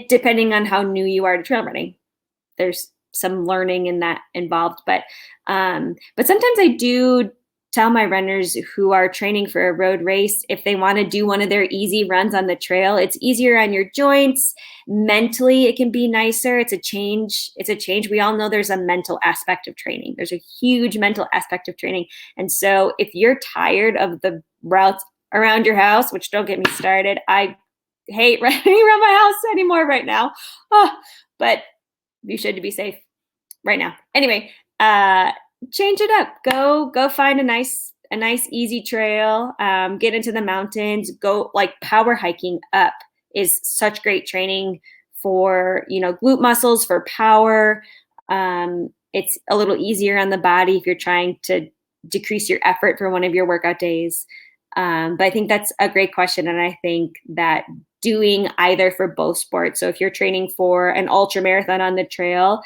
depending on how new you are to trail running, there's some learning in that involved. But sometimes I do tell my runners who are training for a road race, if they want to do one of their easy runs on the trail, it's easier on your joints. Mentally, it can be nicer. It's a change. We all know there's a mental aspect of training. There's a huge mental aspect of training. And so if you're tired of the routes around your house, which don't get me started, I hate running around my house anymore right now. But you should be safe right now. Anyway, change it up. Go find a nice easy trail. Get into the mountains. Go, like, power hiking up is such great training for glute muscles, for power. It's a little easier on the body if you're trying to decrease your effort for one of your workout days. But I think that's a great question, and I think that doing either for both sports. So if you're training for an ultra marathon on the trail,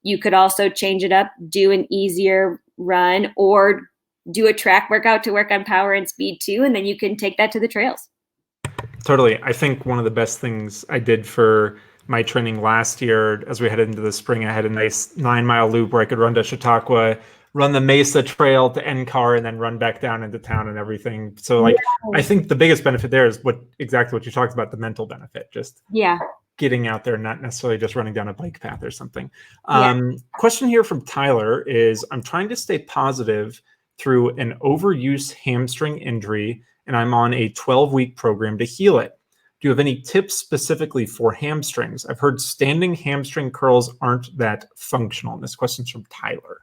you could also change it up, do an easier run, or do a track workout to work on power and speed too, and then you can take that to the trails. Totally. I think one of the best things I did for my training last year, as we headed into the spring, I had a nice 9-mile loop where I could run to Chautauqua, run the Mesa Trail to NCAR, and then run back down into town and everything. So, like, I think the biggest benefit there is exactly what you talked about, the mental benefit, just getting out there, not necessarily just running down a bike path or something. Question here from Tyler is, I'm trying to stay positive through an overuse hamstring injury, and I'm on a 12-week program to heal it. Do you have any tips specifically for hamstrings? I've heard standing hamstring curls aren't that functional. And this question's from Tyler.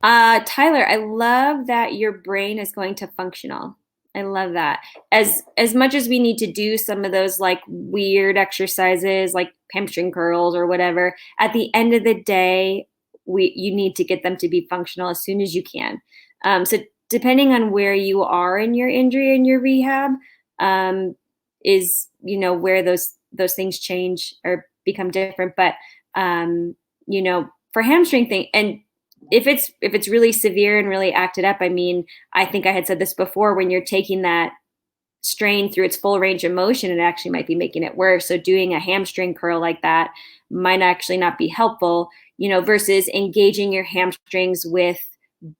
Tyler, I love that your brain is going to functional. I love that. As much as we need to do some of those like weird exercises like hamstring curls or whatever, at the end of the day, you need to get them to be functional as soon as you can. So depending on where you are in your injury and your rehab, is, where those things change or become different. But, for hamstring thing, and if it's really severe and really acted up, I mean, I think I had said this before, when you're taking that strain through its full range of motion, it actually might be making it worse. So doing a hamstring curl like that might actually not be helpful, versus engaging your hamstrings with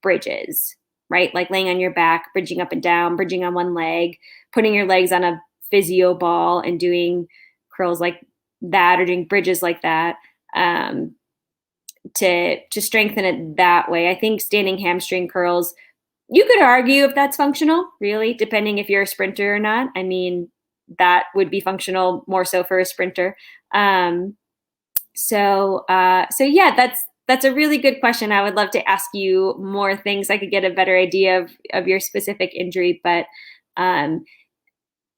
bridges, right? Like laying on your back, bridging up and down, bridging on one leg, putting your legs on a physio ball and doing curls like that, or doing bridges like that, to strengthen it that way. I think standing hamstring curls, you could argue if that's functional, really, depending if you're a sprinter or not. I mean, that would be functional more so for a sprinter. So yeah, that's a really good question. I would love to ask you more things. I could get a better idea of your specific injury. But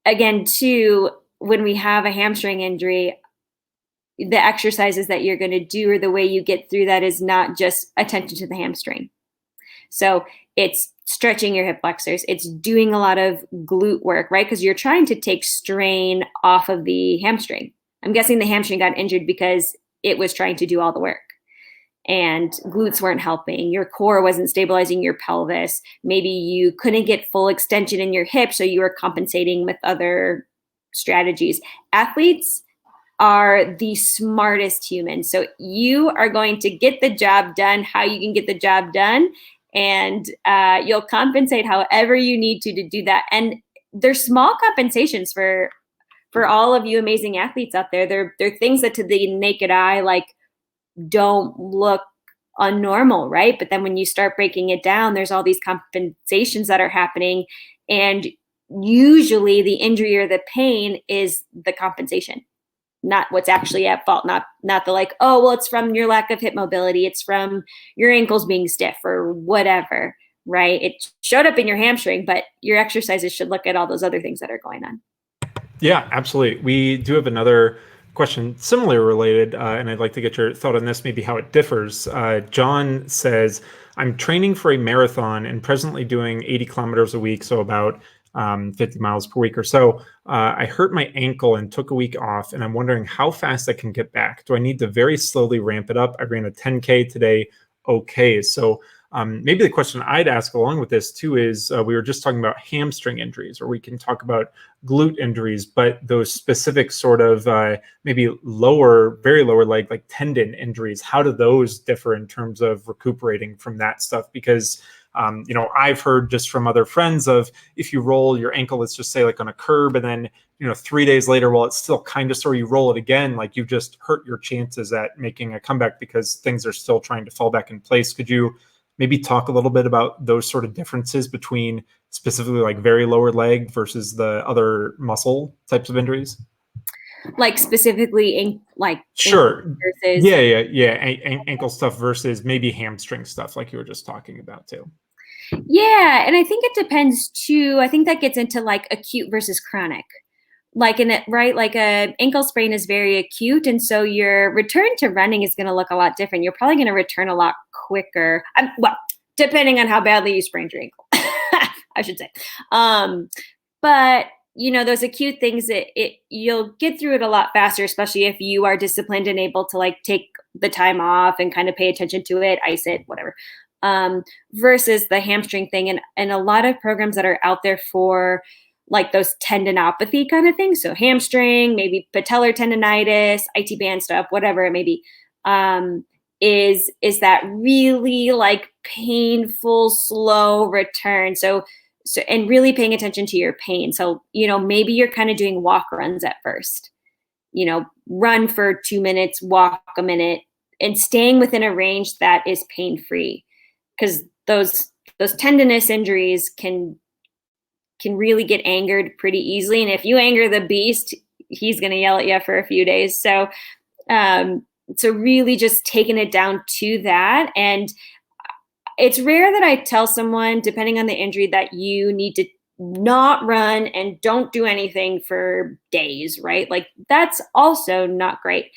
again, too, when we have a hamstring injury, the exercises that you're going to do or the way you get through that is not just attention to the hamstring. So it's stretching your hip flexors. It's doing a lot of glute work, right? Because you're trying to take strain off of the hamstring. I'm guessing the hamstring got injured because it was trying to do all the work. And glutes weren't helping. Your core wasn't stabilizing your pelvis. Maybe you couldn't get full extension in your hip, so you were compensating with other strategies. Athletes are the smartest humans. So you are going to get the job done how you can get the job done, and you'll compensate however you need to do that. And there's small compensations for all of you amazing athletes out there. They're things that to the naked eye, like, don't look unnormal, right? But then when you start breaking it down, there's all these compensations that are happening. And usually the injury or the pain is the compensation, not what's actually at fault, not the like, oh, well, it's from your lack of hip mobility. It's from your ankles being stiff or whatever, right? It showed up in your hamstring, but your exercises should look at all those other things that are going on. Yeah, absolutely. We do have another question similarly related, and I'd like to get your thought on this, maybe how it differs. John says, I'm training for a marathon and presently doing 80 kilometers a week, so about 50 miles per week or so. I hurt my ankle and took a week off, and I'm wondering how fast I can get back. Do I need to very slowly ramp it up? I ran a 10K today. Okay, so maybe the question I'd ask along with this too is, we were just talking about hamstring injuries, or we can talk about glute injuries, but those specific sort of maybe very lower leg, like tendon injuries, how do those differ in terms of recuperating from that stuff? Because I've heard just from other friends of, if you roll your ankle, let's just say like on a curb, and then 3 days later, while it's still kind of sore, you roll it again, like you've just hurt your chances at making a comeback because things are still trying to fall back in place. Could you maybe talk a little bit about those sort of differences between specifically like very lower leg versus the other muscle types of injuries? Like specifically Sure. Versus Ankle stuff versus maybe hamstring stuff, like you were just talking about too. Yeah, and I think it depends too. I think that gets into like acute versus chronic. Like like a ankle sprain is very acute, and so your return to running is going to look a lot different. You're probably going to return a lot quicker. Well, depending on how badly you sprained your ankle, I should say. But those acute things, you'll get through it a lot faster, especially if you are disciplined and able to like take the time off and kind of pay attention to it, ice it, whatever. Versus the hamstring thing, and a lot of programs that are out there for like those tendinopathy kind of things. So hamstring, maybe patellar tendonitis, IT band stuff, whatever it may be, is that really like painful, slow return. So and really paying attention to your pain. So, maybe you're kind of doing walk runs at first, run for 2 minutes, walk a minute, and staying within a range that is pain-free, because those tendinous injuries can really get angered pretty easily. And if you anger the beast, he's going to yell at you for a few days. So, so really just taking it down to that. And it's rare that I tell someone, depending on the injury, that you need to not run and don't do anything for days, right? Like that's also not great.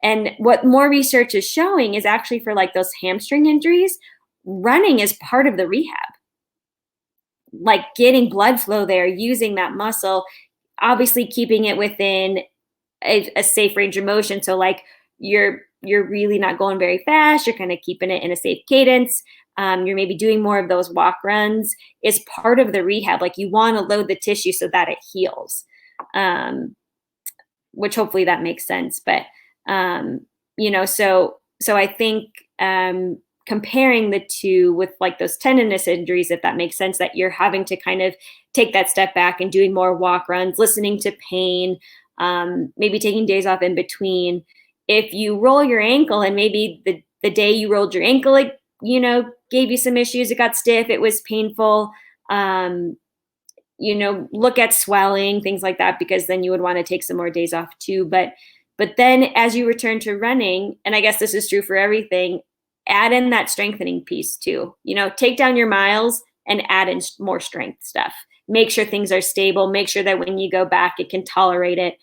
And what more research is showing is actually for like those hamstring injuries, running is part of the rehab. Like getting blood flow there, using that muscle, obviously keeping it within a safe range of motion. So like you're really not going very fast. You're kind of keeping it in a safe cadence. You're maybe doing more of those walk runs is part of the rehab. Like you want to load the tissue so that it heals, which hopefully that makes sense. But, so I think comparing the two with like those tendinous injuries, if that makes sense, that you're having to kind of take that step back and doing more walk runs, listening to pain, maybe taking days off in between. If you roll your ankle and maybe the day you rolled your ankle, like, gave you some issues, it got stiff, it was painful, look at swelling, things like that, because then you would want to take some more days off too. But then as you return to running, and I guess this is true for everything, add in that strengthening piece too. Take down your miles and add in more strength stuff. Make sure things are stable. Make sure that when you go back, it can tolerate it.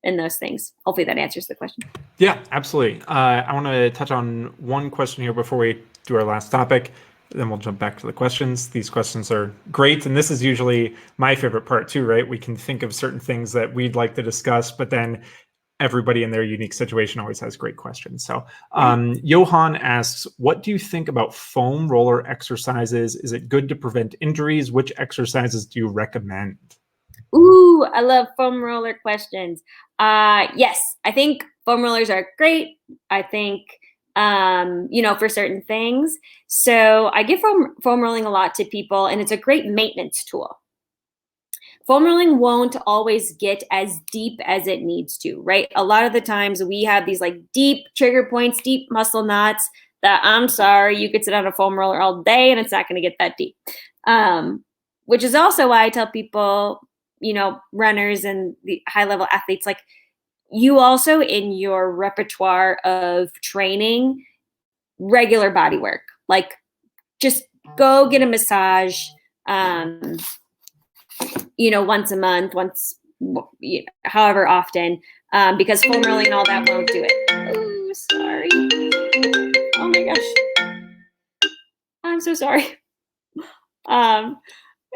And those things. Hopefully that answers the question. Yeah, absolutely. I want to touch on one question here before we do our last topic. Then we'll jump back to the questions. These questions are great. And this is usually my favorite part too, right? We can think of certain things that we'd like to discuss, but then everybody in their unique situation always has great questions. So Johan asks, what do you think about foam roller exercises? Is it good to prevent injuries? Which exercises do you recommend? Ooh, I love foam roller questions. Yes, I think foam rollers are great. I think, for certain things. So I give foam rolling a lot to people, and it's a great maintenance tool. Foam rolling won't always get as deep as it needs to, right? A lot of the times we have these like deep trigger points, deep muscle knots that, I'm sorry, you could sit on a foam roller all day and it's not going to get that deep. Which is also why I tell people, runners and the high level athletes, like you also in your repertoire of training, regular body work, like just go get a massage, once a month, however often, because foam rolling and all that won't do it. Oh, sorry. Oh my gosh. I'm so sorry.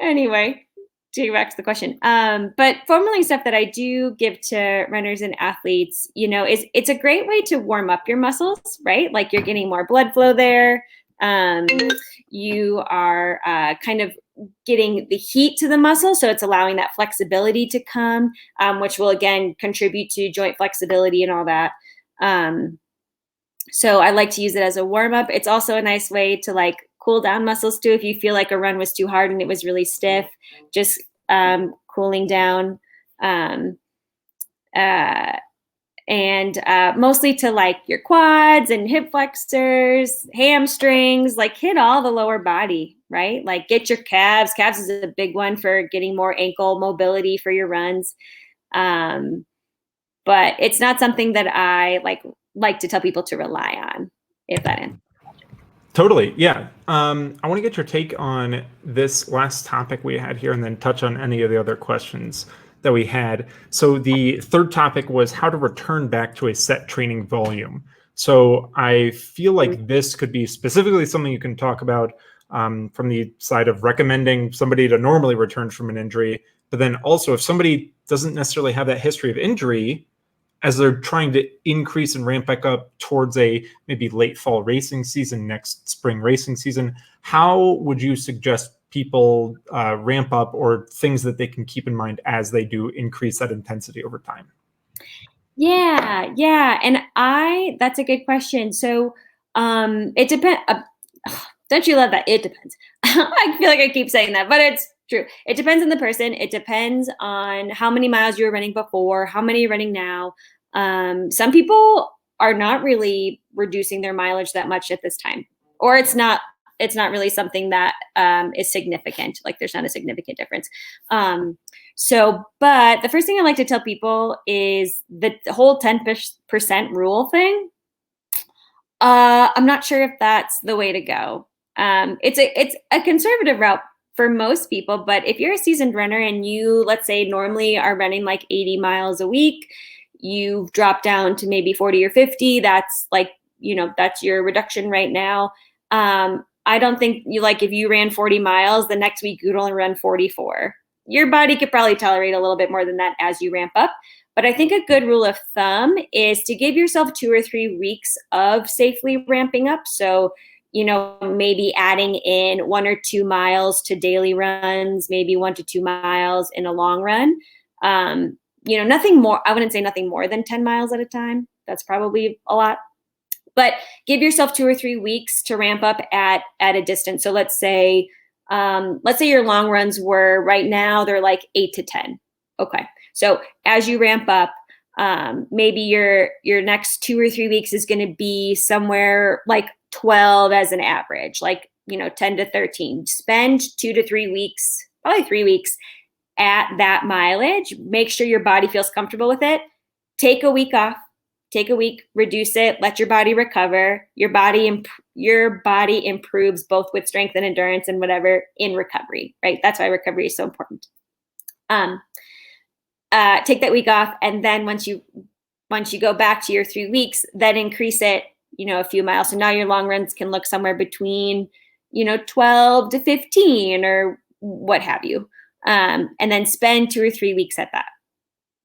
Anyway, to get back to the question. But foam rolling stuff that I do give to runners and athletes, it's a great way to warm up your muscles, right? Like you're getting more blood flow there. You are kind of getting the heat to the muscle. So it's allowing that flexibility to come, which will again contribute to joint flexibility and all that. So I like to use it as a warm up. It's also a nice way to like cool down muscles too. If you feel like a run was too hard and it was really stiff, just cooling down. And mostly to like your quads and hip flexors, hamstrings, like hit all the lower body, right? Like get your calves. Calves is a big one for getting more ankle mobility for your runs. But it's not something that I like to tell people to rely on, if that ends. Totally. Yeah. I want to get your take on this last topic we had here and then touch on any of the other questions that we had. So the third topic was how to return back to a set training volume. So I feel like this could be specifically something you can talk about from the side of recommending somebody to normally return from an injury, but then also if somebody doesn't necessarily have that history of injury, as they're trying to increase and ramp back up towards a maybe late fall racing season, next spring racing season, how would you suggest people ramp up, or things that they can keep in mind as they do increase that intensity over time? Yeah. And that's a good question. So it depends. Don't you love that? It depends. I feel like I keep saying that, but it's true. It depends on the person. It depends on how many miles you were running before, how many you're running now. Some people are not really reducing their mileage that much at this time, or it's not really something that is significant. Like there's not a significant difference. But the first thing I like to tell people is the whole 10% rule thing. I'm not sure if that's the way to go. It's a conservative route for most people, but if you're a seasoned runner and you, let's say, normally are running like 80 miles a week, you've dropped down to maybe 40 or 50. That's like, that's your reduction right now. I don't think if you ran 40 miles, the next week you'd only run 44. Your body could probably tolerate a little bit more than that as you ramp up. But I think a good rule of thumb is to give yourself 2 or 3 weeks of safely ramping up. So, maybe adding in 1 or 2 miles to daily runs, maybe 1 to 2 miles in a long run. Nothing more. I wouldn't say nothing more than 10 miles at a time. That's probably a lot. But give yourself 2 or 3 weeks to ramp up at a distance. So let's say your long runs were right now, they're like 8 to 10. Okay. So as you ramp up, maybe your next 2 or 3 weeks is going to be somewhere like 12 as an average, 10 to 13. Spend 2 to 3 weeks, probably 3 weeks at that mileage. Make sure your body feels comfortable with it. Take a week off. Take a week, reduce it, let your body recover. Your body improves both with strength and endurance and whatever in recovery, right? That's why recovery is so important. Take that week off, and then once you go back to your 3 weeks, then increase it, a few miles. So now your long runs can look somewhere between, 12 to 15 or what have you. And then spend 2 or 3 weeks at that.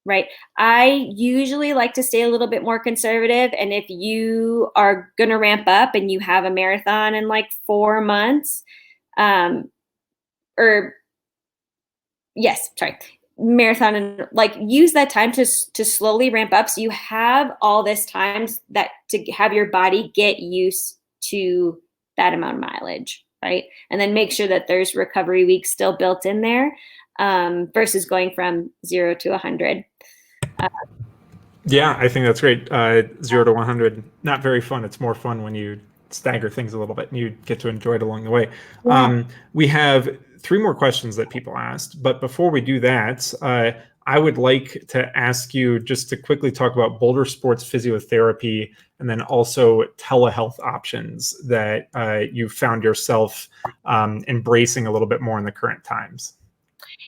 Right. I usually like to stay a little bit more conservative. And if you are going to ramp up and you have a marathon in like 4 months, marathon, and use that time to slowly ramp up. So you have all this time to have your body get used to that amount of mileage. Right. And then make sure that there's recovery weeks still built in there, versus going from 0 to 100. Yeah, I think that's great. 0 to 100, not very fun. It's more fun when you stagger things a little bit and you get to enjoy it along the way. Yeah. We have 3 more questions that people asked, but before we do that, I would like to ask you just to quickly talk about Boulder Sports Physiotherapy and then also telehealth options that you found yourself embracing a little bit more in the current times.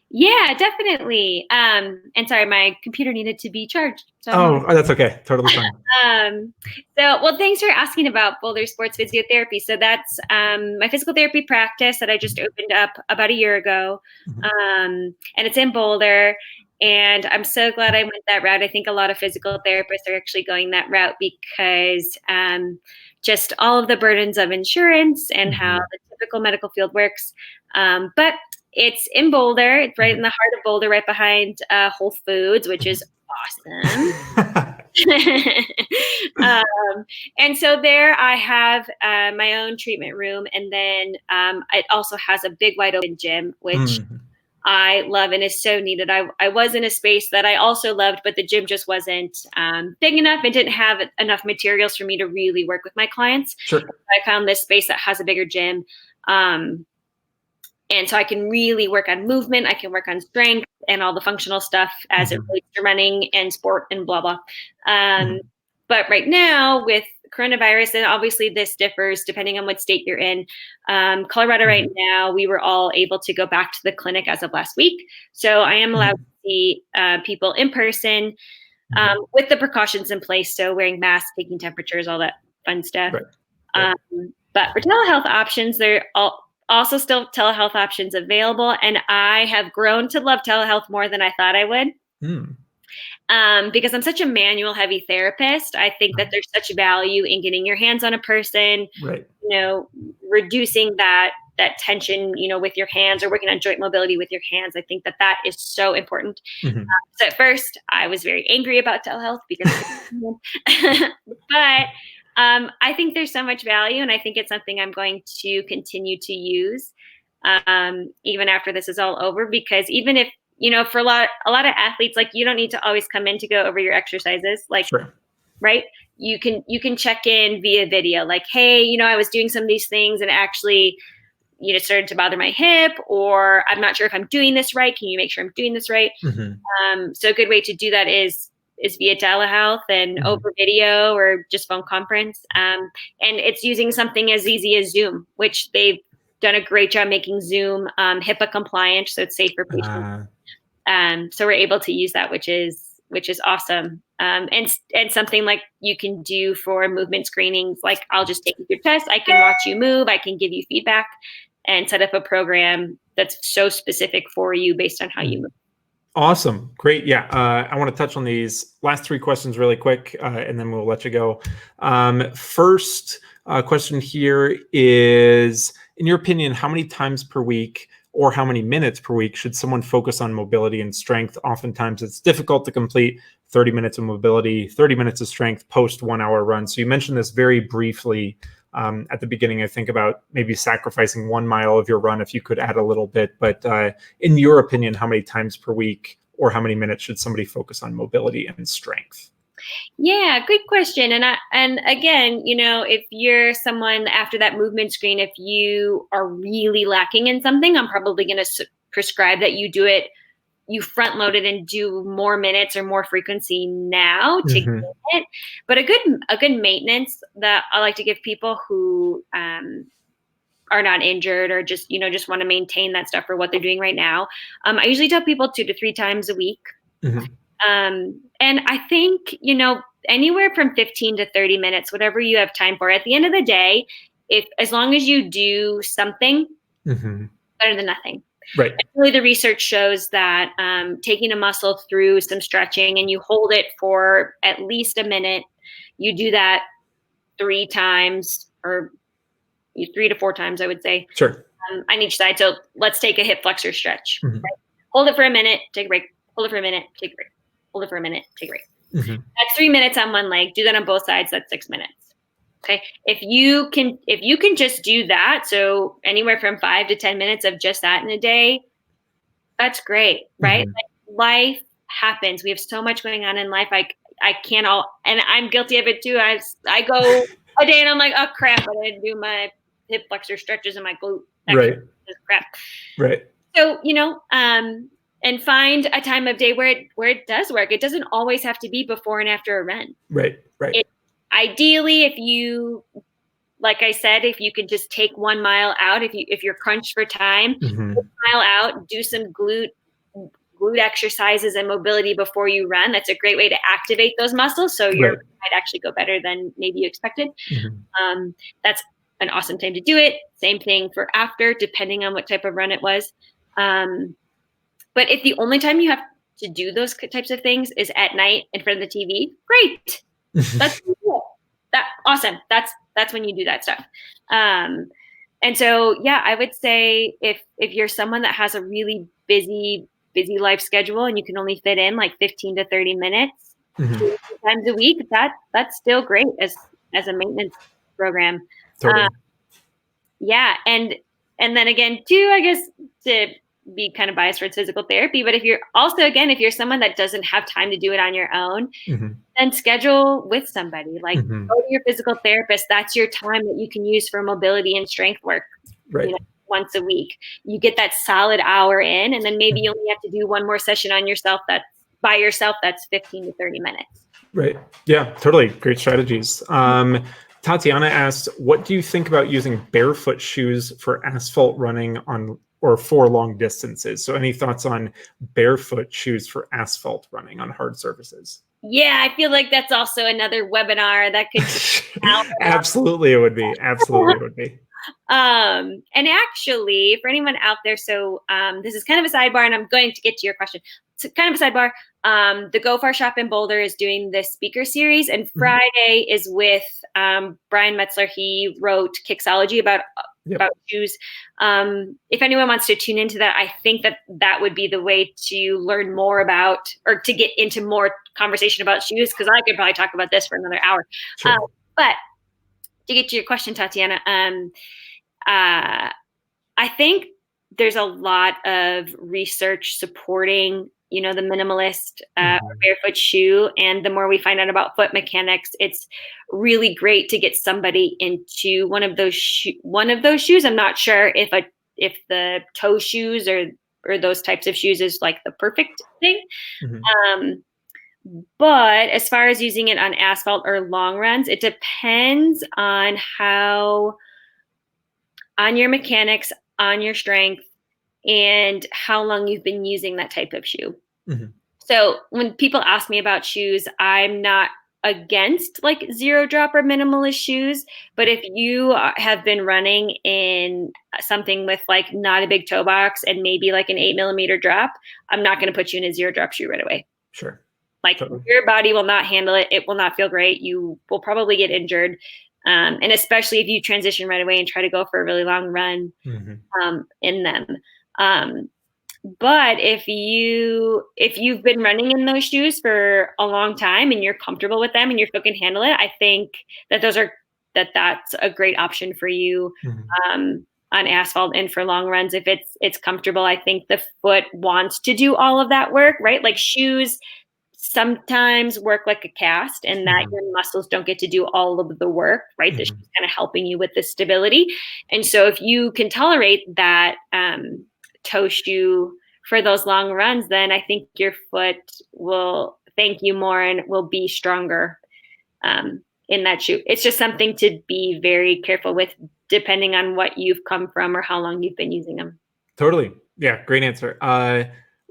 Yeah, definitely. And sorry, my computer needed to be charged. So that's okay. Totally fine. Well, thanks for asking about Boulder Sports Physiotherapy. So that's my physical therapy practice that I just opened up about a year ago. And it's in Boulder. And I'm so glad I went that route. I think a lot of physical therapists are actually going that route because just all of the burdens of insurance and how the typical medical field works. But it's in Boulder. It's right in the heart of Boulder, right behind Whole Foods, which is awesome. And so there I have my own treatment room. And then it also has a big wide open gym, which I love and is so needed. I was in a space that I also loved, but the gym just wasn't big enough. It didn't have enough materials for me to really work with my clients. Sure. So I found this space that has a bigger gym. And so I can really work on movement. I can work on strength and all the functional stuff as it relates to running and sport and blah, blah. But right now with coronavirus, and obviously this differs depending on what state you're in. Colorado right now, we were all able to go back to the clinic as of last week. So I am allowed to see people in person with the precautions in place. So wearing masks, taking temperatures, all that fun stuff. Right. But for telehealth options, there are also still telehealth options available. And I have grown to love telehealth more than I thought I would. Because I'm such a manual heavy therapist. I think that there's such value in getting your hands on a person, right. Reducing that that tension, with your hands, or working on joint mobility with your hands. I think that is so important. So at first I was very angry about telehealth because, but I think there's so much value, and I think it's something I'm going to continue to use even after this is all over, because even if, for a lot of athletes, like, you don't need to always come in to go over your exercises, like, Sure. right? You can check in via video, like, hey, I was doing some of these things and actually, started to bother my hip, or I'm not sure if I'm doing this right. Can you make sure I'm doing this right? So a good way to do that is via telehealth and over video or just phone conference. And it's using something as easy as Zoom, which they've done a great job making Zoom HIPAA compliant, so it's safe for patients. So we're able to use that, which is awesome. And something like you can do for movement screenings, like, I'll just take your test, I can watch you move, I can give you feedback, and set up a program that's so specific for you based on how you move. Awesome. Great. Yeah. I want to touch on these last 3 questions really quick, and then we'll let you go. First question here is, in your opinion, how many times per week or how many minutes per week should someone focus on mobility and strength? Oftentimes it's difficult to complete 30 minutes of mobility, 30 minutes of strength post 1 hour run. So you mentioned this very briefly at the beginning, I think, about maybe sacrificing 1 mile of your run if you could add a little bit. But in your opinion, how many times per week or how many minutes should somebody focus on mobility and strength? Yeah, good question. And again, if you're someone after that movement screen, if you are really lacking in something, I'm probably going to prescribe that you do it, you front load it and do more minutes or more frequency now to get it. But a good maintenance that I like to give people who are not injured or just want to maintain that stuff for what they're doing right now. I usually tell people 2 to 3 times a week. And I think, anywhere from 15 to 30 minutes, whatever you have time for. At the end of the day, as long as you do something, better than nothing. Right. And really, the research shows that taking a muscle through some stretching and you hold it for at least a minute, you do that 3 times or 3 to 4 times, I would say. Sure. On each side. So let's take a hip flexor stretch. Right? Hold it for a minute, take a break. Hold it for a minute, take a break. Hold it for a minute, take a break. That's 3 minutes on one leg. Do that on both sides. That's 6 minutes. Okay. If you can just do that, so anywhere from 5 to 10 minutes of just that in a day, that's great, right? Like, life happens. We have so much going on in life. I can't and I'm guilty of it too. I go a day and I'm like, oh crap, I didn't do my hip flexor stretches and my glute. Right. Crap. Right. So, and find a time of day where it does work. It doesn't always have to be before and after a run. Right. Ideally, if you, like I said, if you could just take 1 mile out, if you're crunched for time, 1 mile out, do some glute exercises and mobility before you run. That's a great way to activate those muscles, so your might actually go better than maybe you expected. That's an awesome time to do it. Same thing for after, depending on what type of run it was. But if the only time you have to do those types of things is at night in front of the TV, great. That's cool. Awesome. That's when you do that stuff. And so, yeah, I would say if you're someone that has a really busy life schedule and you can only fit in like 15 to 30 minutes 2 times a week, that's still great as a maintenance program. Totally. Yeah. And then again, too, I guess, to be kind of biased towards physical therapy, but if you're someone that doesn't have time to do it on your own, then schedule with somebody, like go to your physical therapist. That's your time that you can use for mobility and strength work. Right. Once a week, you get that solid hour in, and then maybe you only have to do one more session on yourself. That's by yourself. That's 15 to 30 minutes. Right. Yeah, totally. Great strategies. Tatiana asked, what do you think about using barefoot shoes for asphalt running for long distances? So any thoughts on barefoot shoes for asphalt running on hard surfaces? Yeah, I feel like that's also another webinar that could Absolutely it would be. Absolutely it would be. And actually, for anyone out there, so this is kind of a sidebar, and I'm going to get to your question. It's kind of a sidebar. The Go Far Shop in Boulder is doing this speaker series, and Friday is with Brian Metzler. He wrote Kinesiology about about shoes. If anyone wants to tune into that, I think that would be the way to learn more about, or to get into more conversation about shoes, because I could probably talk about this for another hour. Sure. But to get to your question, Tatiana, I think there's a lot of research supporting, the minimalist barefoot shoe. And the more we find out about foot mechanics, it's really great to get somebody into one of those shoes. I'm not sure if the toe shoes or those types of shoes is like the perfect thing. But as far as using it on asphalt or long runs, it depends on your mechanics, on your strength, and how long you've been using that type of shoe. So when people ask me about shoes, I'm not against like zero drop or minimalist shoes. But if you have been running in something with like not a big toe box and maybe like an 8mm drop, I'm not going to put you in a zero drop shoe right away. Sure. Like your body will not handle it. It will not feel great. You will probably get injured. And especially if you transition right away and try to go for a really long run in them. But if you've been running in those shoes for a long time and you're comfortable with them and your foot can handle it, I think that's a great option for you on asphalt and for long runs. If it's comfortable, I think the foot wants to do all of that work, right? Like shoes sometimes work like a cast, and that your muscles don't get to do all of the work, right? The shoe's kind of helping you with the stability. And so if you can tolerate that toe shoe for those long runs, then I think your foot will thank you more and will be stronger in that shoe. It's just something to be very careful with, depending on what you've come from or how long you've been using them. Totally. Yeah, great answer.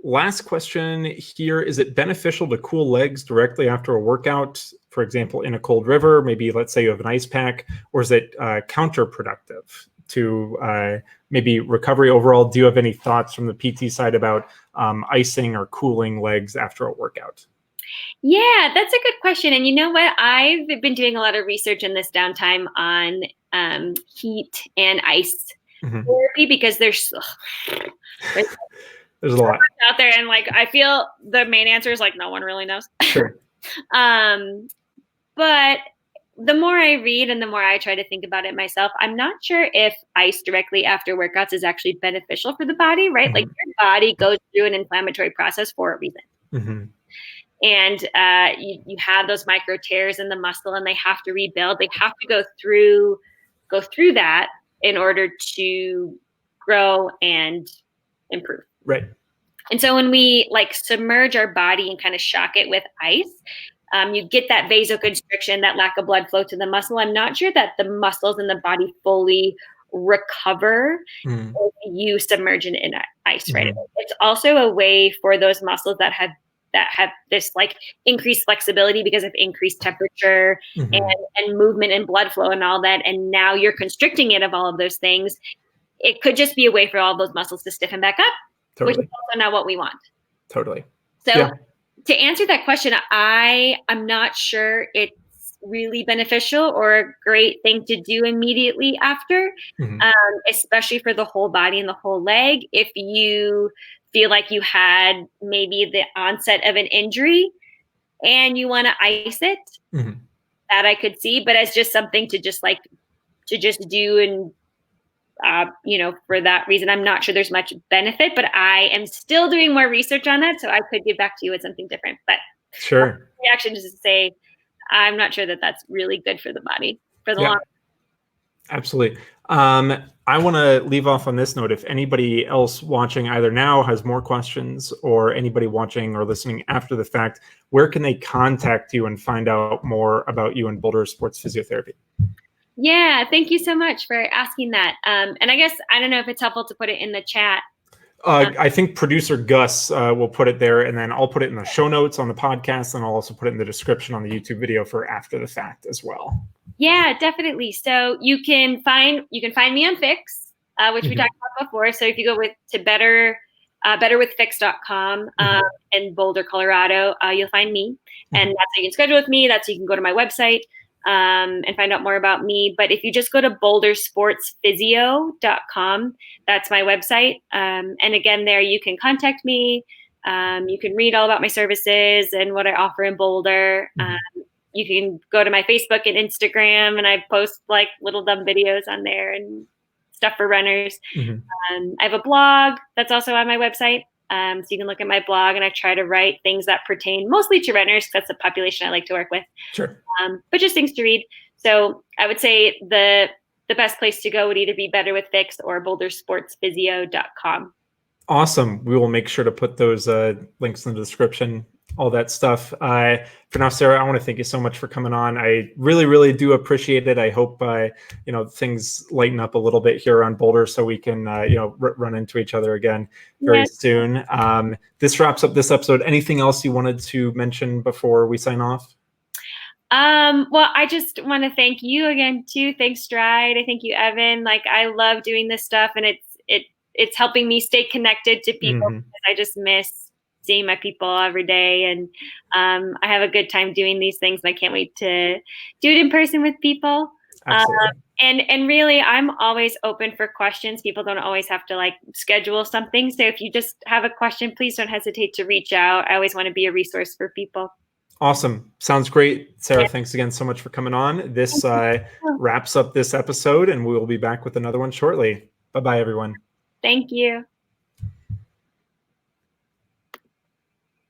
Last question here. Is it beneficial to cool legs directly after a workout, for example, in a cold river? Maybe let's say you have an ice pack, or is it counterproductive to maybe recovery overall? Do you have any thoughts from the PT side about icing or cooling legs after a workout? Yeah, that's a good question. And you know what? I've been doing a lot of research in this downtime on heat and ice therapy, because there's a lot out there, and like I feel the main answer is like no one really knows. Sure. But the more I read and the more I try to think about it myself, I'm not sure if ice directly after workouts is actually beneficial for the body, right? Like your body goes through an inflammatory process for a reason. And you have those micro tears in the muscle, and they have to rebuild. They have to go through that in order to grow and improve. Right. And so when we like submerge our body and kind of shock it with ice, you get that vasoconstriction, that lack of blood flow to the muscle. I'm not sure that the muscles in the body fully recover if you submerge it in ice, right? It's also a way for those muscles that have this like increased flexibility because of increased temperature and movement and blood flow and all that. And now you're constricting it of all of those things. It could just be a way for all those muscles to stiffen back up, which is also not what we want. Totally. So to answer that question, I'm not sure it's really beneficial or a great thing to do immediately after, especially for the whole body and the whole leg. If you feel like you had maybe the onset of an injury and you want to ice it, that I could see, but as just something to just do and for that reason, I'm not sure there's much benefit, but I am still doing more research on that. So I could get back to you with something different, but sure. Reaction is to say, I'm not sure that that's really good for the body for the long. Absolutely. I want to leave off on this note. If anybody else watching either now has more questions, or anybody watching or listening after the fact, where can they contact you and find out more about you and Boulder Sports Physiotherapy? Yeah, thank you so much for asking that. And I guess, I don't know if it's helpful to put it in the chat. I think producer Gus will put it there, and then I'll put it in the show notes on the podcast, and I'll also put it in the description on the YouTube video for after the fact as well. Yeah, definitely. So you can find me on Fix, which we talked about before. So if you go to betterwithfix.com in Boulder, Colorado, you'll find me, and that's how you can schedule with me. That's how you can go to my website. and find out more about me. But if you just go to bouldersportsphysio.com, that's my website. And again, there you can contact me. You can read all about my services and what I offer in Boulder. You can go to my Facebook and Instagram, and I post like little dumb videos on there and stuff for runners. I have a blog that's also on my website. So you can look at my blog, and I try to write things that pertain mostly to runners. That's the population I like to work with. Sure. But just things to read. So I would say the best place to go would either be Better with Fix or bouldersportsphysio.com. Awesome. We will make sure to put those links in the description, all that stuff. For now, Sarah, I want to thank you so much for coming on. I really, really do appreciate it. I hope, things lighten up a little bit here on Boulder so we can, run into each other again very soon. This wraps up this episode. Anything else you wanted to mention before we sign off? Well, I just want to thank you again too. Thanks, Stride. I thank you, Evan. Like, I love doing this stuff, and it's helping me stay connected to people. Because I just miss seeing my people every day, and I have a good time doing these things, and I can't wait to do it in person with people. And really, I'm always open for questions. People don't always have to like schedule something. So if you just have a question, please don't hesitate to reach out. I always want to be a resource for people. Awesome. Sounds great. Sarah, thanks again so much for coming on. This wraps up this episode, and we will be back with another one shortly. Bye-bye, everyone. Thank you.